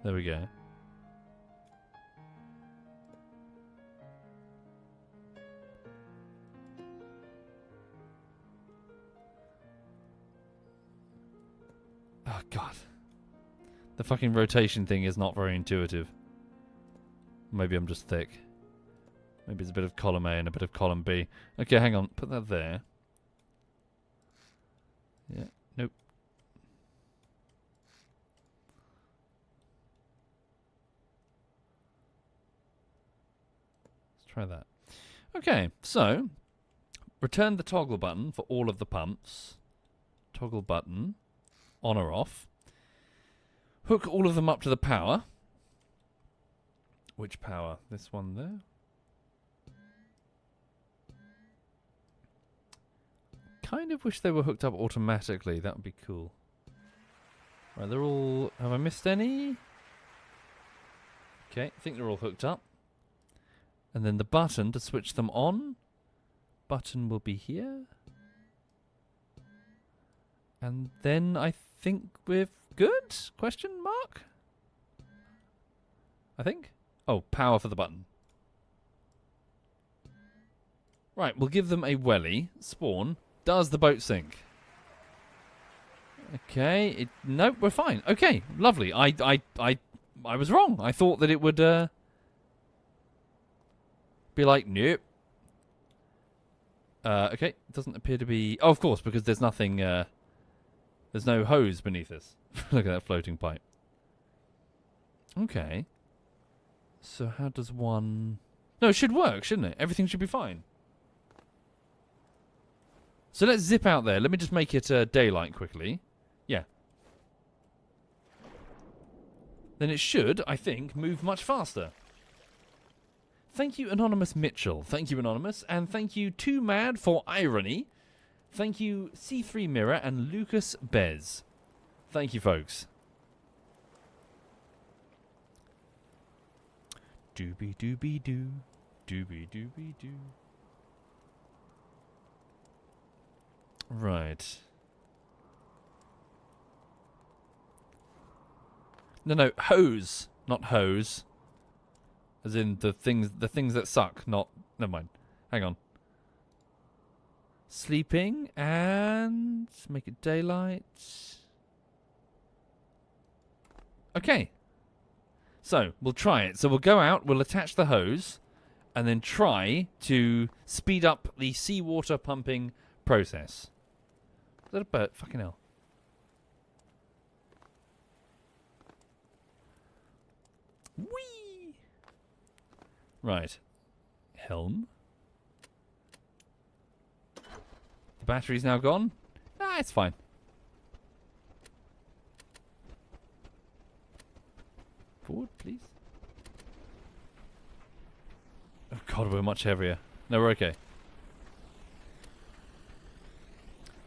There we go. Oh god. The fucking rotation thing is not very intuitive. Maybe I'm just thick. Maybe it's a bit of column A and a bit of column B. Okay, hang on. Put that there. Yeah. Nope. Let's try that. Okay, so return the toggle button for all of the pumps. Toggle button. On or off. Hook all of them up to the power. Which power? This one there. Kind of wish they were hooked up automatically. That would be cool. Right, they're all... Have I missed any? Okay, I think they're all hooked up. And then the button to switch them on. Button will be here. And then I think we're good? Question mark? I think. Oh, power for the button. Right, we'll give them a welly. Spawn. Does the boat sink? Okay. Nope, we're fine. Okay, lovely. I was wrong. I thought that it would be like, nope. Okay, it doesn't appear to be... Oh, of course, because there's nothing... there's no hose beneath us. Look at that floating pipe. Okay. So how does one... No, it should work, shouldn't it? Everything should be fine. So let's zip out there. Let me just make it daylight quickly. Yeah. Then it should, I think, move much faster. Thank you, Anonymous Mitchell. Thank you, Anonymous. And thank you, Too Mad for Irony. Thank you, C3 Mirror and Lucas Bez. Thank you, folks. Doobie doobie doo. Doobie doobie doo. Right. No, hose, not hose. As in the things that suck, not... Never mind. Hang on. Sleeping and make it daylight. Okay. So, we'll try it. So we'll go out, we'll attach the hose, and then try to speed up the seawater pumping process. Is that a bird? Fucking hell. Whee! Right. Helm. The battery's now gone. Ah, it's fine. Forward, please. Oh god, we're much heavier. No, we're okay.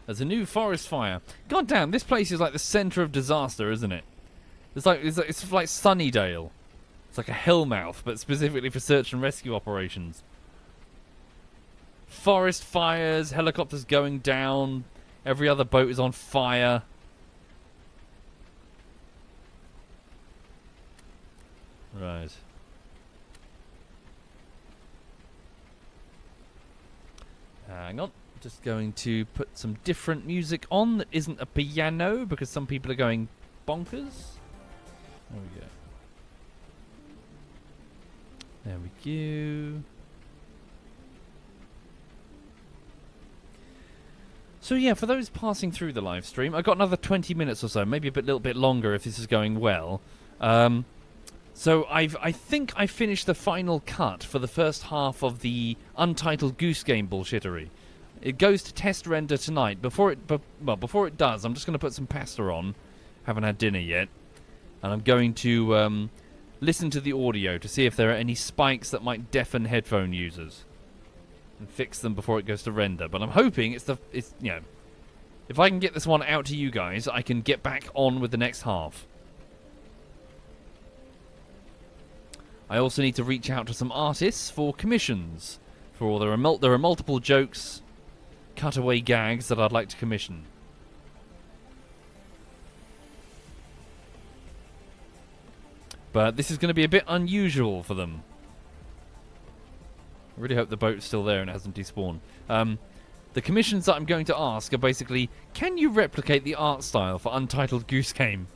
There's a new forest fire. God damn, this place is like the centre of disaster, isn't it? It's like Sunnydale. It's like a hellmouth, but specifically for search and rescue operations. Forest fires, helicopters going down, every other boat is on fire. Right. Hang on. Just going to put some different music on that isn't a piano because some people are going bonkers. There we go. There we go. So yeah, for those passing through the live stream, I've got another 20 minutes or so, maybe little bit longer if this is going well. So I think I finished the final cut for the first half of the Untitled Goose Game bullshittery. It goes to test render tonight. Before it does, I'm just going to put some pasta on. Haven't had dinner yet, and I'm going to listen to the audio to see if there are any spikes that might deafen headphone users, and fix them before it goes to render. But I'm hoping it's you know, if I can get this one out to you guys, I can get back on with the next half. I also need to reach out to some artists for commissions. There are multiple jokes, cutaway gags that I'd like to commission. But this is going to be a bit unusual for them. I really hope the boat's still there and it hasn't despawned. The commissions that I'm going to ask are basically, can you replicate the art style for Untitled Goose Game?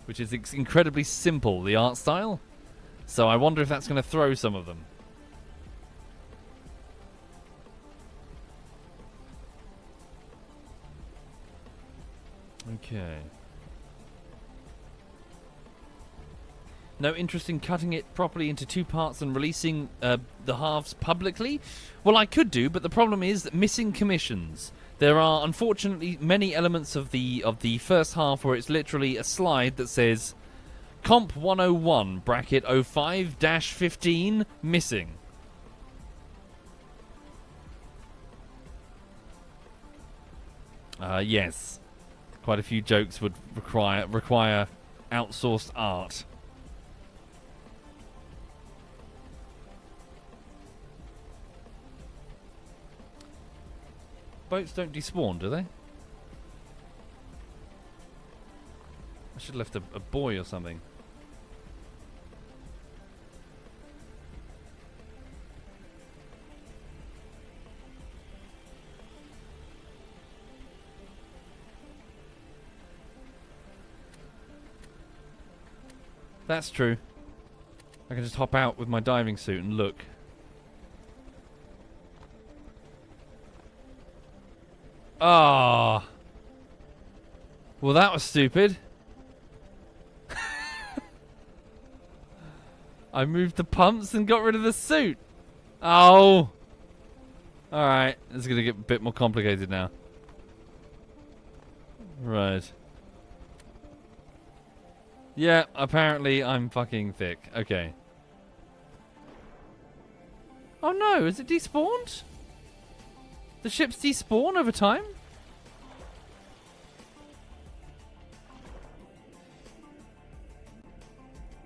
Which is incredibly simple, the art style. So I wonder if that's going to throw some of them. Okay. No interest in cutting it properly into 2 parts and releasing the halves publicly? Well, I could do, but the problem is missing commissions. There are, unfortunately, many elements of the first half where it's literally a slide that says Comp 101 bracket 05-15 missing. Yes. Quite a few jokes would require outsourced art. Boats don't despawn, do they? I should have left a buoy or something. That's true. I can just hop out with my diving suit and look. Ah. Well, that was stupid. I moved the pumps and got rid of the suit. Oh. Alright. This is going to get a bit more complicated now. Right. Yeah, apparently I'm fucking thick. Okay. Oh no, is it despawned? The ships despawn over time?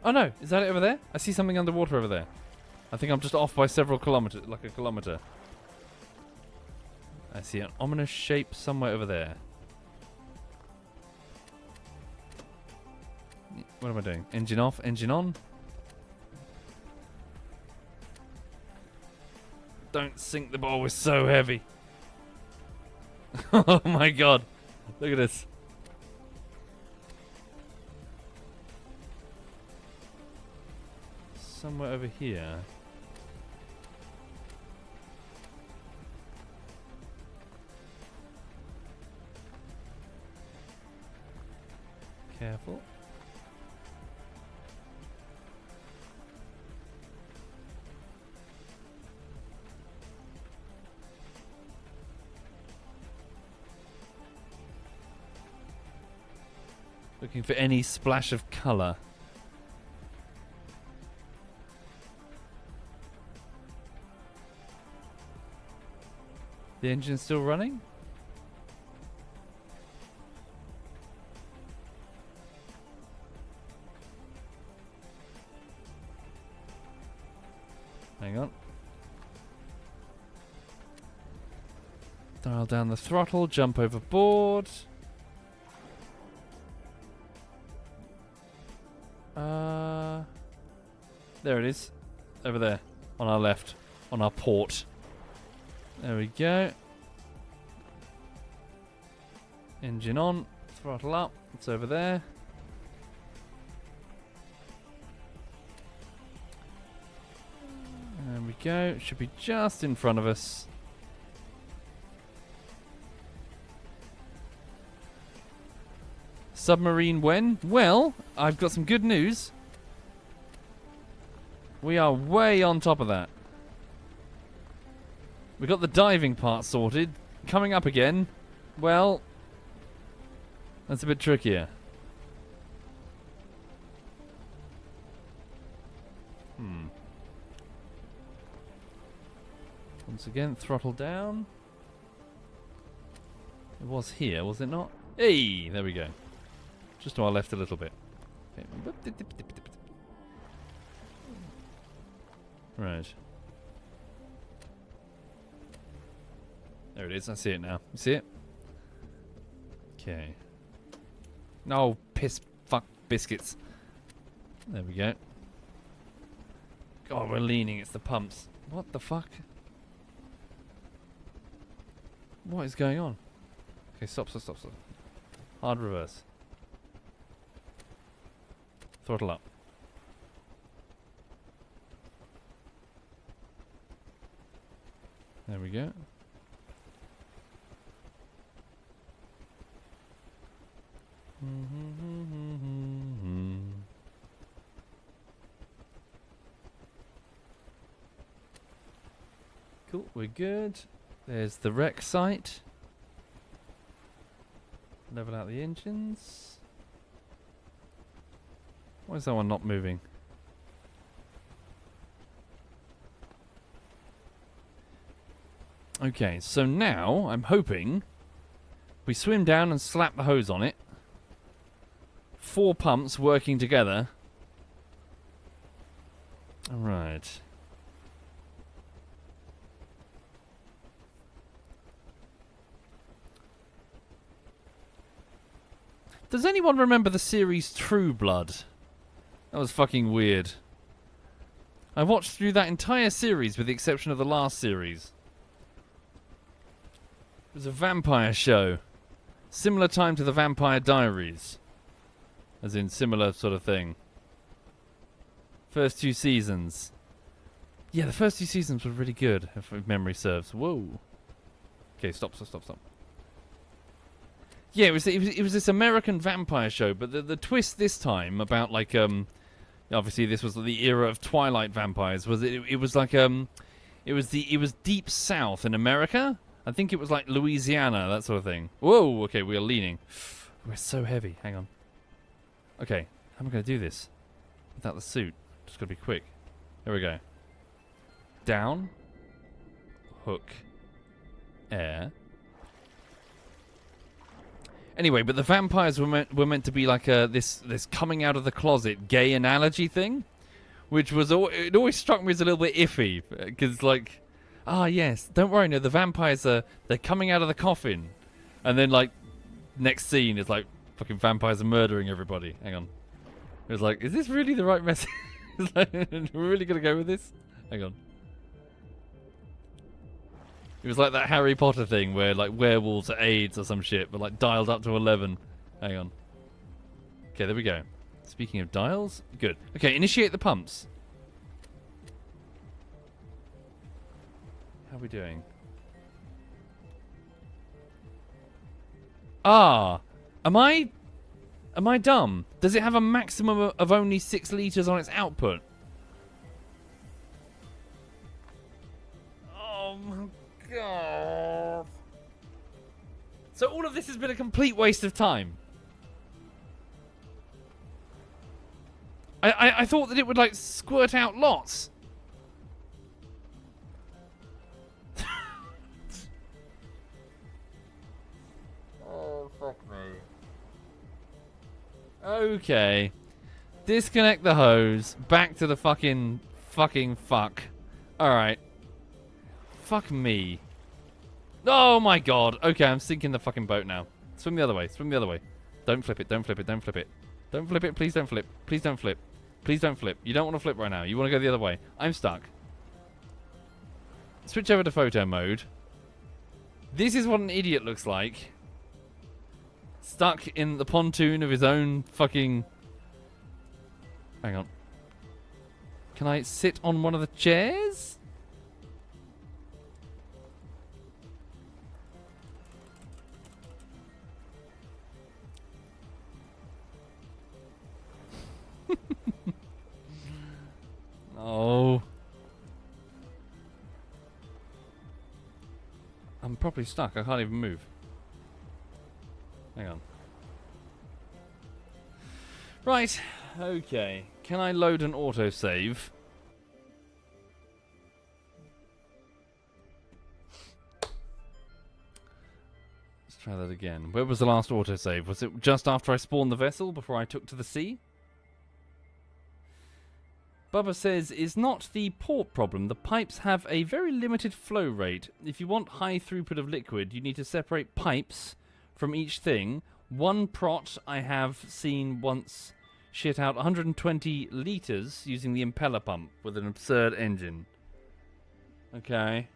Oh no, is that it over there? I see something underwater over there. I think I'm just off by several kilometers, like a kilometer. I see an ominous shape somewhere over there. What am I doing? Engine off, engine on. Don't sink the ball, we're so heavy. Oh my god. Look at this. Somewhere over here. Careful. Looking for any splash of colour. The engine's still running? Hang on. Dial down the throttle, jump overboard. There it is. Over there. On our left. On our port. There we go. Engine on. Throttle up. It's over there. There we go. It should be just in front of us. Submarine when? Well, I've got some good news. We are way on top of that. We got the diving part sorted. Coming up again, well, that's a bit trickier. Once again, throttle down. It was here, was it not? Hey, there we go. Just to our left a little bit. Okay. Right. There it is, I see it now. You see it? Okay. No, piss, fuck, biscuits. There we go. God, we're leaning, it's the pumps. What the fuck? What is going on? Okay, stop. Hard reverse. Throttle up. There we go. Cool, we're good. There's the wreck site. Level out the engines. Why is that one not moving? Okay, so now I'm hoping we swim down and slap the hose on it. 4 pumps working together. Alright. Does anyone remember the series True Blood? That was fucking weird. I watched through that entire series with the exception of the last series. It was a vampire show. Similar time to the Vampire Diaries. As in similar sort of thing. First 2 seasons. Yeah, the first 2 seasons were really good, if memory serves. Whoa. Okay, stop. Yeah, it was this American vampire show, but the twist this time about like obviously this was the era of Twilight vampires, was it was like it was deep south in America. I think it was like Louisiana, that sort of thing. Whoa, okay, we are leaning. We're so heavy. Hang on. Okay, how am I going to do this without the suit? Just got to be quick. Here we go. Down. Hook. Air. Anyway, but the vampires were meant to be like this coming out of the closet gay analogy thing, which was it always struck me as a little bit iffy because like, yes, don't worry, no, the vampires they're coming out of the coffin, and then like next scene is like fucking vampires are murdering everybody. Hang on, it was like, is this really the right message? Like, we're really gonna go with this? Hang on. It was like that Harry Potter thing where like werewolves are AIDS or some shit, but like dialed up to 11. Hang on. Okay, there we go. Speaking of dials, good. Okay, initiate the pumps. How are we doing? Am I dumb? Does it have a maximum of only 6 liters on its output? Oh my God. So all of this has been a complete waste of time. I thought that it would like squirt out lots. Oh, fuck me. Okay. Disconnect the hose. Back to the fucking fuck. Alright. Fuck me. Oh my God. Okay, I'm sinking the fucking boat now. Swim the other way. Swim the other way. Don't flip it. Don't flip it. Don't flip it. Don't flip it. Please don't flip. Please don't flip. Please don't flip. You don't want to flip right now. You want to go the other way. I'm stuck. Switch over to photo mode. This is what an idiot looks like. Stuck in the pontoon of his own fucking... Hang on. Can I sit on one of the chairs? I'm properly stuck. I can't even move. Hang on. Right. Okay. Can I load an autosave? Let's try that again. Where was the last autosave? Was it just after I spawned the vessel, before I took to the sea? Bubba says, it's not the port problem. The pipes have a very limited flow rate. If you want high throughput of liquid, you need to separate pipes from each thing. One prot I have seen once shit out 120 litres using the impeller pump with an absurd engine. Okay.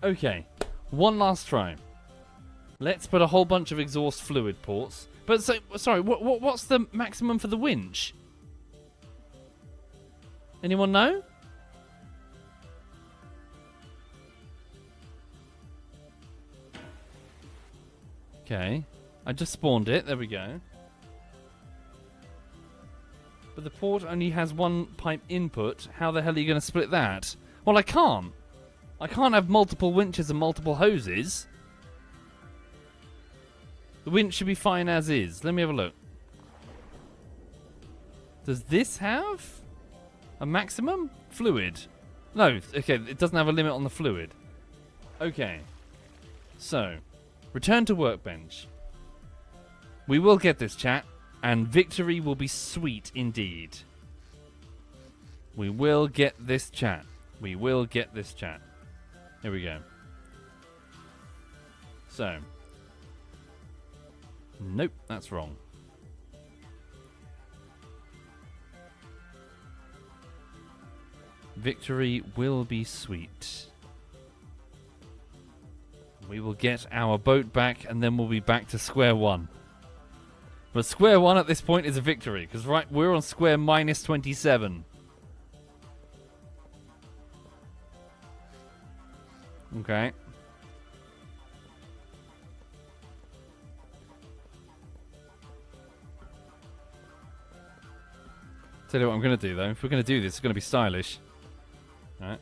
Okay. One last try. Let's put a whole bunch of exhaust fluid ports. But so, sorry, what's the maximum for the winch? Anyone know? Okay. I just spawned it. There we go. But the port only has one pipe input. How the hell are you going to split that? Well, I can't. I can't have multiple winches and multiple hoses. The winch should be fine as is. Let me have a look. Does this have a maximum? Fluid. No, okay, it doesn't have a limit on the fluid. Okay. So, return to workbench. We will get this, chat, and victory will be sweet indeed. We will get this, chat. We will get this, chat. Here we go. So. Nope, that's wrong. Victory will be sweet. We will get our boat back and then we'll be back to square one. But square one at this point is a victory, because right, we're on square minus 27. Okay. Tell you what I'm going to do, though. If we're going to do this, it's going to be stylish. Alright.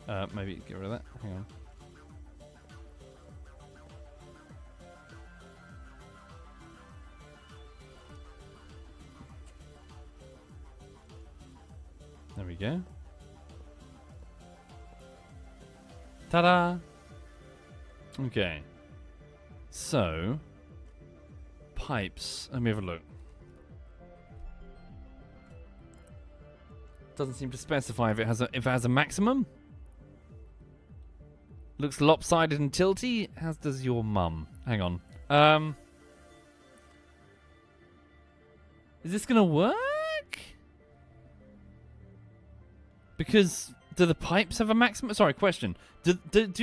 Alright. Maybe get rid of that. Hang on. There we go. Ta-da! Okay. So, pipes. Let me have a look. Doesn't seem to specify if it has a maximum. Looks lopsided and tilty, as does your mum. Hang on. Is this gonna work? Because do the pipes have a maximum? Sorry, question. Do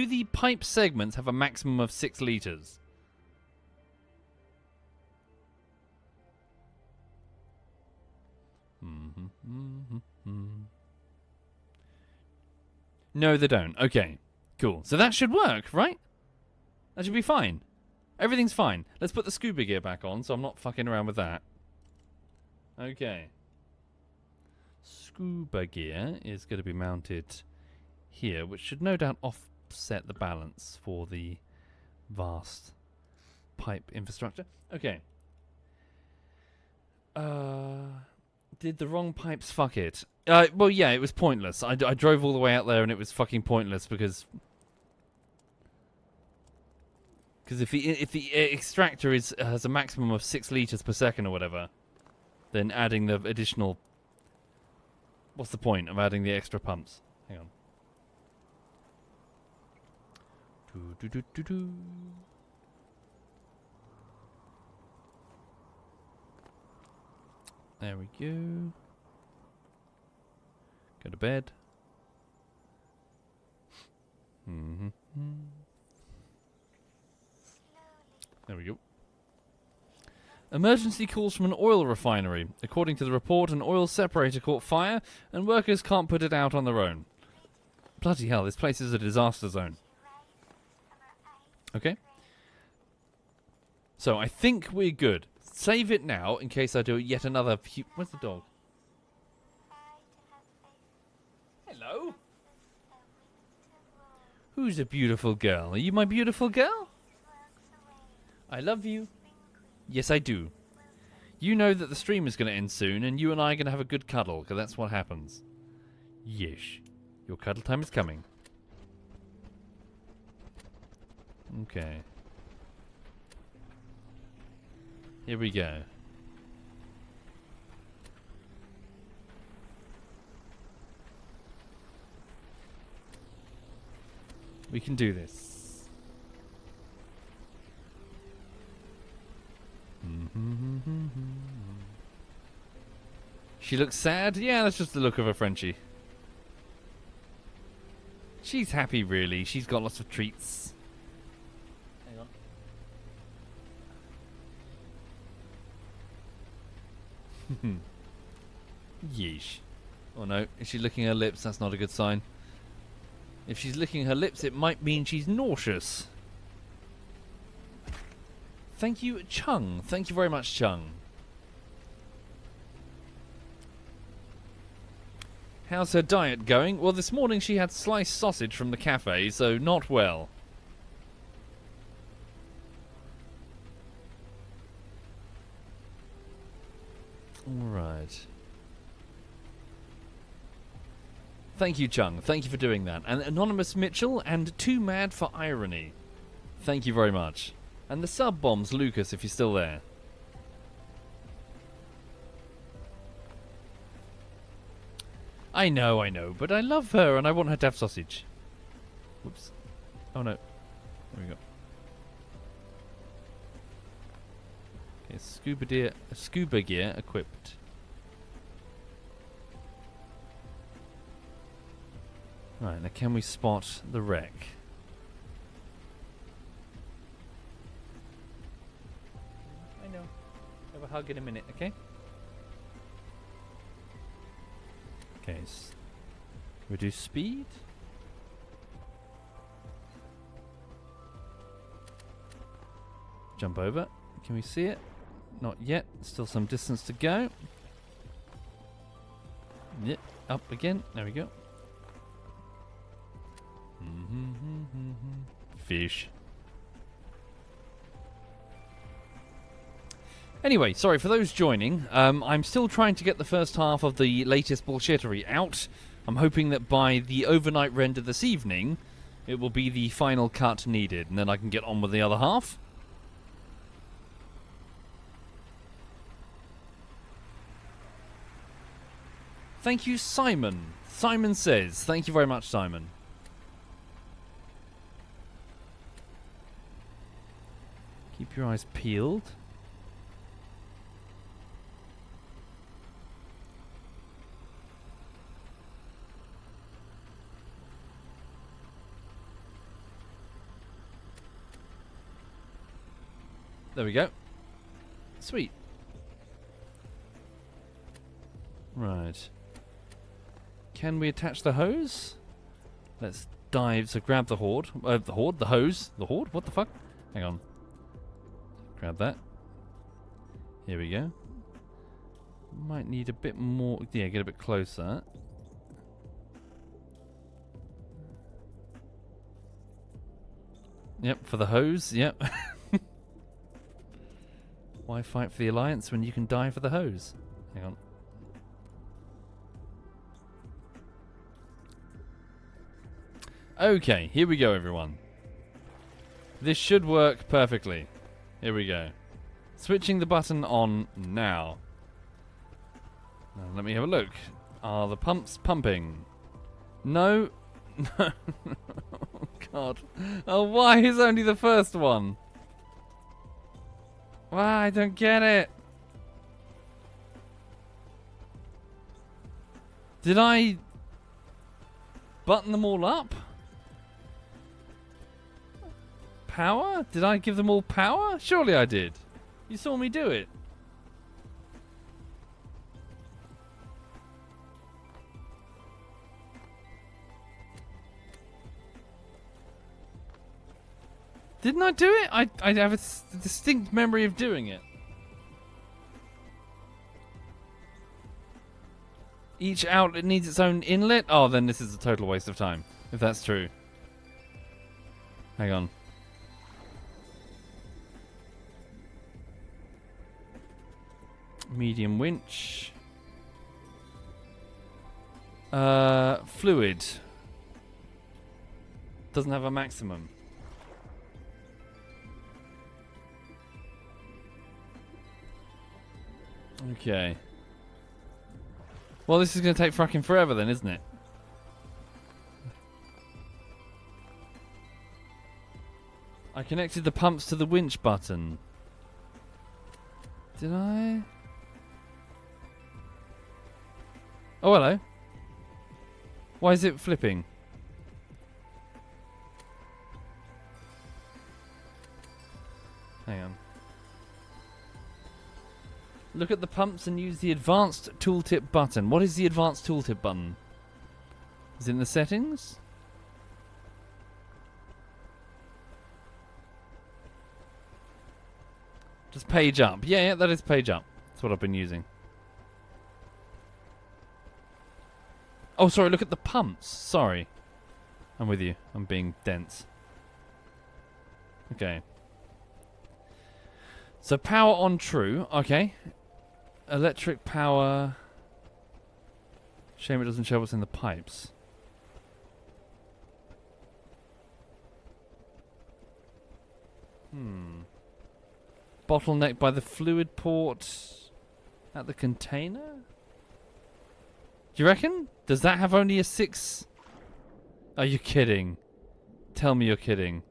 the pipe segments have a maximum of 6 litres? No, they don't. Okay, cool. So that should work, right? That should be fine. Everything's fine. Let's put the scuba gear back on so I'm not fucking around with that. Okay. Scuba gear is going to be mounted here, which should no doubt offset the balance for the vast pipe infrastructure. Okay. Did the wrong pipes fuck it? Well, yeah, it was pointless. I drove all the way out there and it was fucking pointless because if the extractor has a maximum of 6 litres per second or whatever, then adding the additional... What's the point of adding the extra pumps? Hang on. There we go. Go to bed. There we go. Emergency calls from an oil refinery. According to the report, an oil separator caught fire and workers can't put it out on their own. Bloody hell, this place is a disaster zone. Okay. So I think we're good. Save it now in case I do yet another... Where's the dog? Hello? Who's a beautiful girl? Are you my beautiful girl? I love you. Yes, I do. You know that the stream is going to end soon, and you and I are going to have a good cuddle, because that's what happens. Yes. Your cuddle time is coming. Okay. Here we go. We can do this. She looks sad? Yeah, that's just the look of a Frenchie. She's happy, really. She's got lots of treats. Hang on. Yeesh. Oh no, is she licking her lips? That's not a good sign. If she's licking her lips, it might mean she's nauseous. Thank you, Chung. Thank you very much, Chung. How's her diet going? Well, this morning she had sliced sausage from the cafe, so not well. Alright. Thank you, Chung. Thank you for doing that. And Anonymous Mitchell and Too Mad for Irony. Thank you very much. And the sub-bombs, Lucas, if you're still there. I know, but I love her and I want her to have sausage. Whoops. Oh no. There we go. Okay, scuba gear equipped. Right, now can we spot the wreck? I know. Have a hug in a minute, okay? Okay, reduce speed. Jump over. Can we see it? Not yet. Still some distance to go. Yep, up again. There we go. Fish. Anyway, sorry for those joining. I'm still trying to get the first half of the latest bullshittery out. I'm hoping that by the overnight render this evening, it will be the final cut needed, and then I can get on with the other half. Thank you, Simon. Simon says, thank you very much, Simon. Keep your eyes peeled. There we go. Sweet. Right. Can we attach the hose? Let's dive. So grab the horde. The hose. The horde? What the fuck? Hang on. Grab that. Here we go. Might need a bit more. Yeah, get a bit closer. Yep, for the hose. Yep. Why fight for the Alliance when you can die for the hose? Hang on. Okay, here we go, everyone. This should work perfectly. Here we go. Switching the button on now. Now let me have a look. Are the pumps pumping? No. No. Oh, God. Oh, why is only the first one? Why? I don't get it. Did I button them all up? Power? Did I give them all power? Surely I did. You saw me do it. Didn't I do it? I have a distinct memory of doing it. Each outlet needs its own inlet? Oh, then this is a total waste of time, if that's true. Hang on. Medium winch. Fluid. Doesn't have a maximum. Okay. Well, this is going to take fucking forever then, isn't it? I connected the pumps to the winch button. Did I? Oh, hello. Why is it flipping? Hang on. Look at the pumps and use the advanced tooltip button. What is the advanced tooltip button? Is it in the settings? Just page up. Yeah, that is page up. That's what I've been using. Oh, sorry, look at the pumps. Sorry. I'm with you. I'm being dense. Okay. So power on true. Okay. Electric power. Shame it doesn't show what's in the pipes. Bottleneck by the fluid port at the container? Do you reckon? Does that have only a 6? Are you kidding? Tell me you're kidding.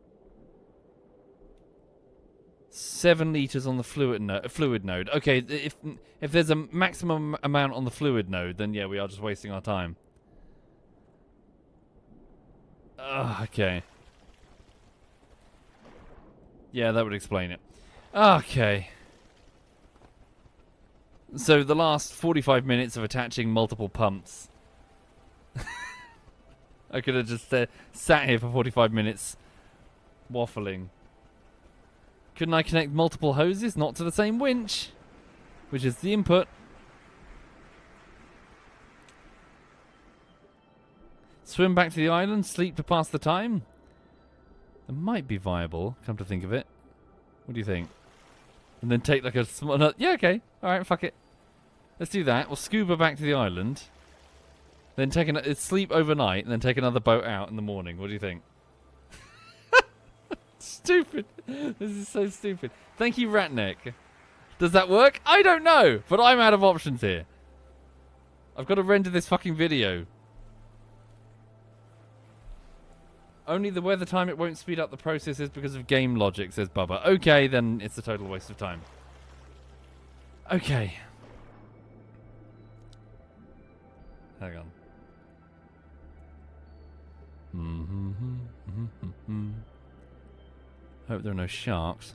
7 liters on the fluid node. Okay, if there's a maximum amount on the fluid node, then yeah, we are just wasting our time. Okay. Yeah, that would explain it. Okay. So the last 45 minutes of attaching multiple pumps. I could have just sat here for 45 minutes waffling. Couldn't I connect multiple hoses, not to the same winch, which is the input? Swim back to the island, sleep to pass the time? That might be viable, come to think of it. What do you think? And then take like a small... Yeah, okay. Alright, fuck it. Let's do that. We'll scuba back to the island. Then take sleep overnight, and then take another boat out in the morning. What do you think? Stupid. This is so stupid. Thank you, Ratneck. Does that work? I don't know, but I'm out of options here. I've got to render this fucking video. Only the weather time it won't speed up the processes because of game logic, says Bubba. Okay, then it's a total waste of time. Okay. Hang on. Hope there are no sharks.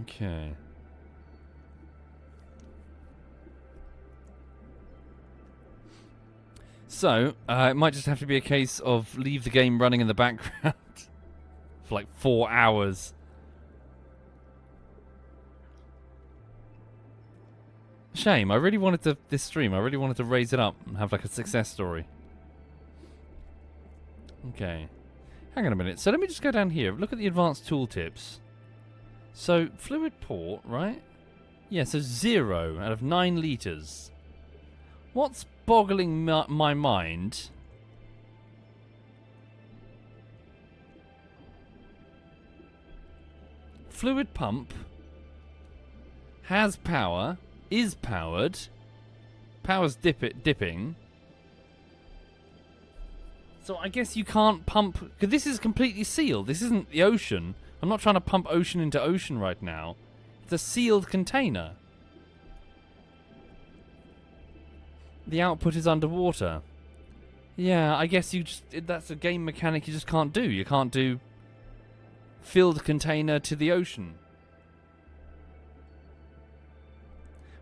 Okay. So, it might just have to be a case of leave the game running in the background for like 4 hours. Shame, I really wanted to, this stream, I really wanted to raise it up and have like a success story. Okay. Hang on a minute. So let me just go down here. Look at the advanced tooltips. So, fluid port, right? Yeah, so 0 out of 9 litres. What's boggling my mind... Fluid pump has power, is powered, power's dipping. So I guess you can't pump... Because this is completely sealed. This isn't the ocean. I'm not trying to pump ocean into ocean right now. It's a sealed container. The output is underwater. Yeah, I guess you just... That's a game mechanic you just can't do. You can't do... Filled container to the ocean.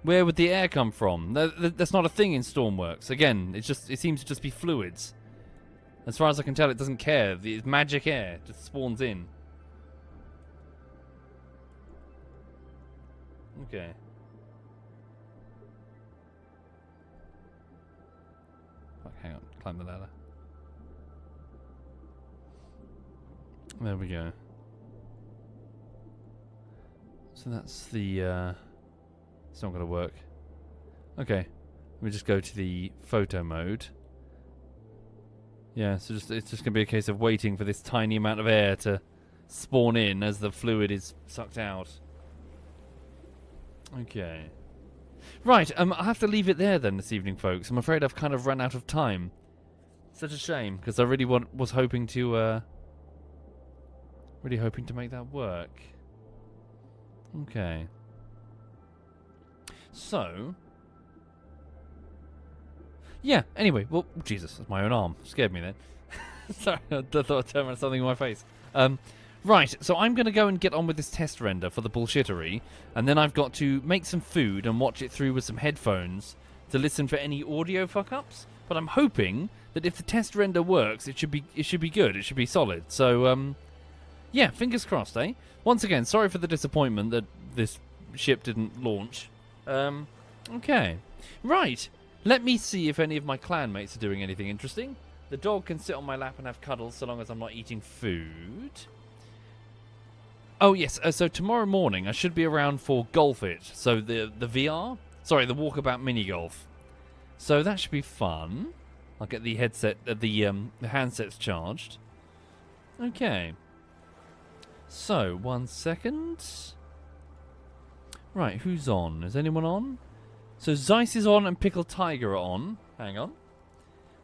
Where would the air come from? That's not a thing in Stormworks. Again, it seems to just be fluids. As far as I can tell, it doesn't care. The magic air just spawns in. Okay. Fuck, hang on. Climb the ladder. There we go. So that's the, it's not going to work. Okay. Let me just go to the photo mode. Yeah, so it's just going to be a case of waiting for this tiny amount of air to spawn in as the fluid is sucked out. Okay. Right, I'll have to leave it there then this evening, folks. I'm afraid I've kind of run out of time. Such a shame, because I really was hoping to, make that work. Okay. So... yeah, anyway, well, Jesus, that's my own arm. Scared me then. Sorry, I thought I'd turn around something in my face. Right, so I'm going to go and get on with this test render for the bullshittery, and then I've got to make some food and watch it through with some headphones to listen for any audio fuck-ups. But I'm hoping that if the test render works, it should be good. It should be solid. So, yeah, fingers crossed, eh? Once again, sorry for the disappointment that this ship didn't launch. Okay. Right. Let me see if any of my clanmates are doing anything interesting. The dog can sit on my lap and have cuddles so long as I'm not eating food. Oh, yes. So tomorrow morning I should be around for Golf It. So the VR? Sorry, the Walkabout Mini Golf. So that should be fun. I'll get the headset, the handsets charged. Okay. So, 1 second. Right, who's on? Is anyone on? So Zeiss is on and Pickle Tiger are on. Hang on.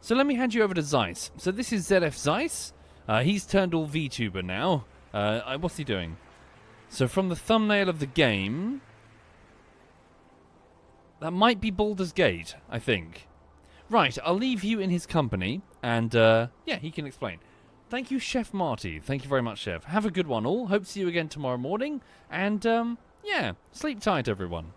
So let me hand you over to Zeiss. So this is ZF Zeiss. He's turned all VTuber now. What's he doing? So from the thumbnail of the game... that might be Baldur's Gate, I think. Right, I'll leave you in his company. And, yeah, he can explain. Thank you, Chef Marty. Thank you very much, Chef. Have a good one all. Hope to see you again tomorrow morning. And, yeah, sleep tight, everyone.